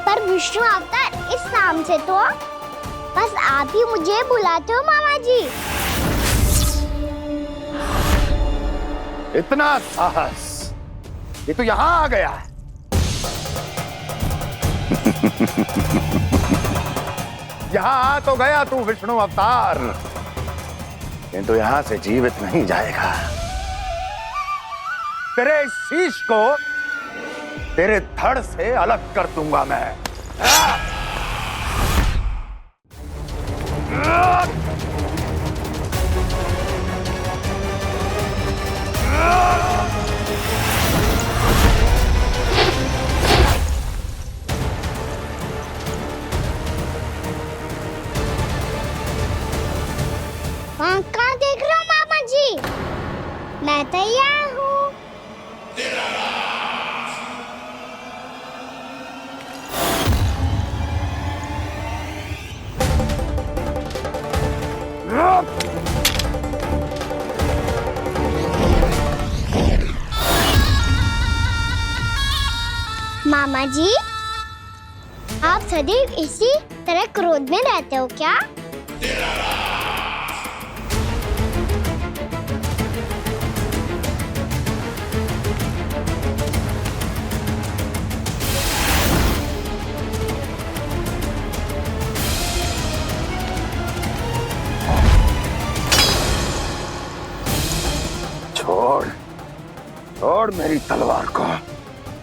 पर विष्णु अवतार इस नाम से तो बस आप ही मुझे बुलाते हो मामा जी। इतना साहस, ये तो यहाँ आ गया है। यहाँ आ तो गया तू विष्णु अवतार, किंतु यहाँ से जीवित नहीं जाएगा। तेरे इस शीश को तेरे धड़ से अलग कर दूंगा मैं। वहाँ कहाँ देख रहे हो मामा जी? मैं तैयार हूँ। मामा जी, आप सदैव इसी तरह क्रोध में रहते हो क्या? छोड़ छोड़ मेरी तलवार को।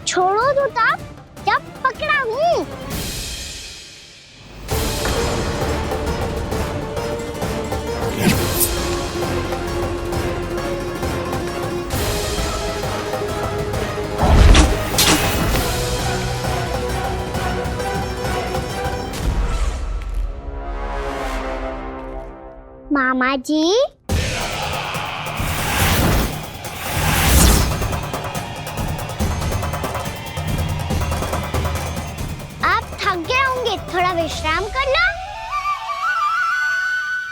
छोड़ो तो तब जब पकड़ा हूँ। मामा जी, आप थक गए होंगे, थोड़ा विश्राम कर लो।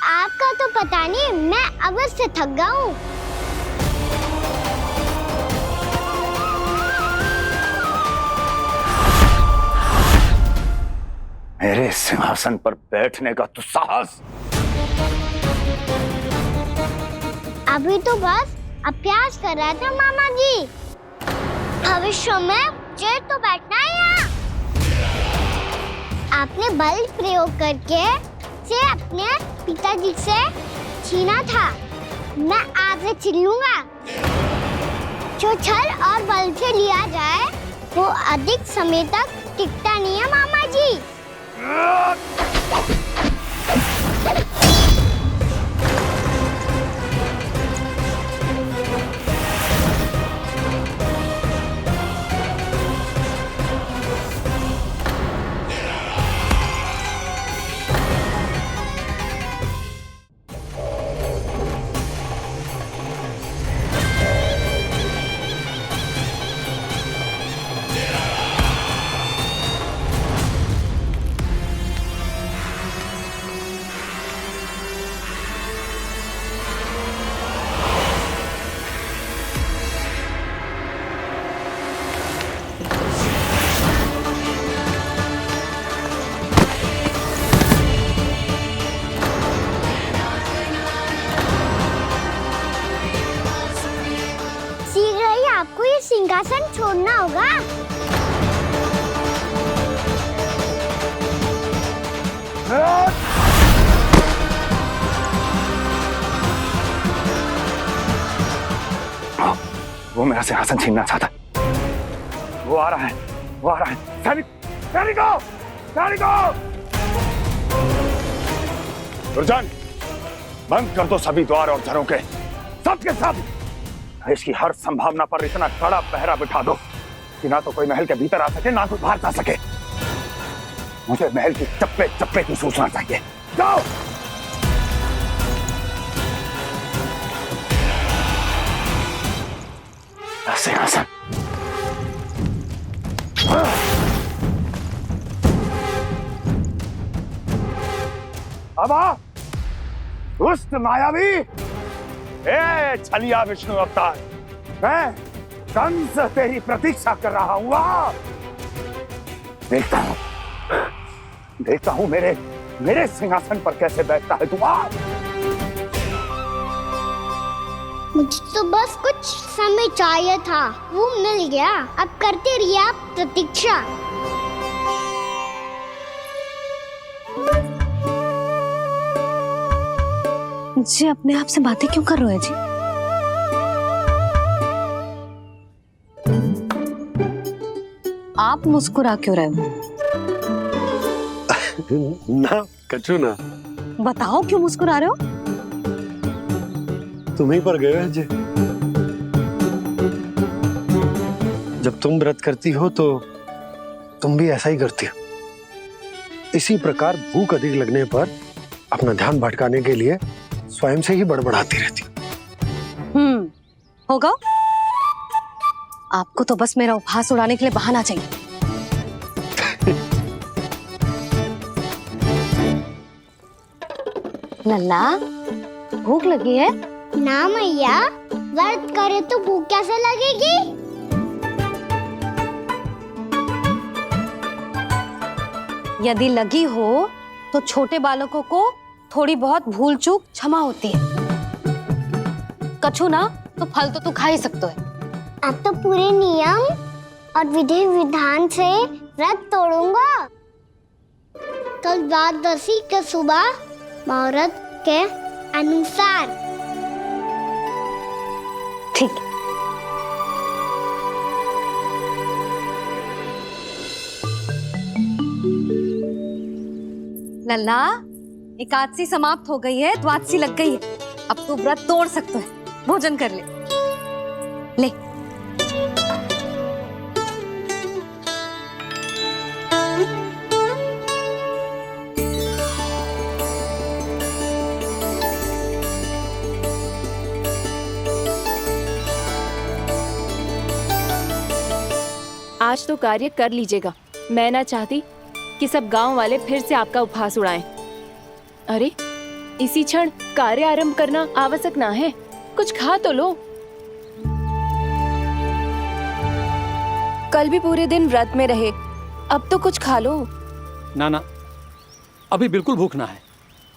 आपका तो पता नहीं, मैं अवश्य थक गया हूँ। मेरे सिंहासन पर बैठने का दुस्साहस। अभी तो बस अभ्यास कर रहा था मामा जी। भविष्य में मुझे तो बैठना है यहाँ। आपने बल प्रयोग करके से अपने पिताजी से छीना था। मैं आपसे छीन लूंगा। जो छल और बल से लिया जाए वो अधिक समय तक टिकता नहीं है मामा जी। आपको ये सिंहासन छोड़ना होगा। वो मेरा सिंहासन छीनना चाहता। वो आ रहा है, वो आ रहा है। सैनिकों! दुर्जन, बंद कर दो सभी द्वार और झरोखे, सबके सब। इसकी हर संभावना पर इतना कड़ा पहरा बिठा दो कि ना तो कोई महल के भीतर आ सके, ना कोई बाहर जा सके। मुझे महल की चप्पे चप्पे की सूचना चाहिए। जाओ। सिंहासन। अब आ, दुष्ट मायावी, ए छलिया विष्णु अवतार, मैं कंस तेरी प्रतीक्षा कर रहा हूँ। देखता हूँ मेरे सिंहासन पर कैसे बैठता है तू। मुझे तो बस कुछ समय चाहिए था, वो मिल गया। अब करते रहिए आप प्रतीक्षा। जी अपने आप से बातें क्यों कर रहे हो जी? आप मुस्कुरा क्यों रहे हो? ना कचू ना। बताओ क्यों मुस्कुरा रहे हो? तुम ही पर गए हैं जी। जब तुम व्रत करती हो तो तुम भी ऐसा ही करती हो। इसी प्रकार भूख अधिक लगने पर अपना ध्यान भटकाने के लिए स्वयं से ही बड़बड़ाती रहती। होगा। आपको तो बस मेरा उपहास उड़ाने के लिए बहाना चाहिए। लल्ला, भूख लगी है? ना मैया, व्रत करे तो भूख कैसे लगेगी? यदि लगी हो तो छोटे बालकों को थोड़ी बहुत भूल चूक क्षमा होती है। कछु ना तो फल तो तू खा ही सकते है। अब तो पूरे नियम और विधि विधान से व्रत तोड़ूंगा। कल द्वादशी के सुबह मुहूर्त के अनुसार। ठीक। लल्ला, एकादशी समाप्त हो गई है, द्वादशी लग गई है। अब तू व्रत तोड़ सकते है, भोजन कर ले। ले। आज तो कार्य कर लीजिएगा। मैं ना चाहती कि सब गांव वाले फिर से आपका उपहास उड़ाएं। अरे इसी क्षण कार्य आरंभ करना आवश्यक ना है। कुछ खा तो लो। कल भी पूरे दिन व्रत में रहे, अब तो कुछ खा लो। ना, अभी बिल्कुल भूख ना है।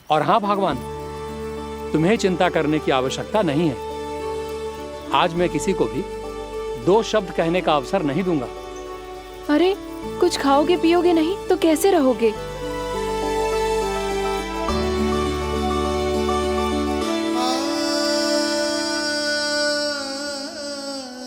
और हाँ भगवान, तुम्हें चिंता करने की आवश्यकता नहीं है। आज मैं किसी को भी 2 शब्द कहने का अवसर नहीं दूंगा। अरे कुछ खाओगे पियोगे नहीं तो कैसे रहोगे?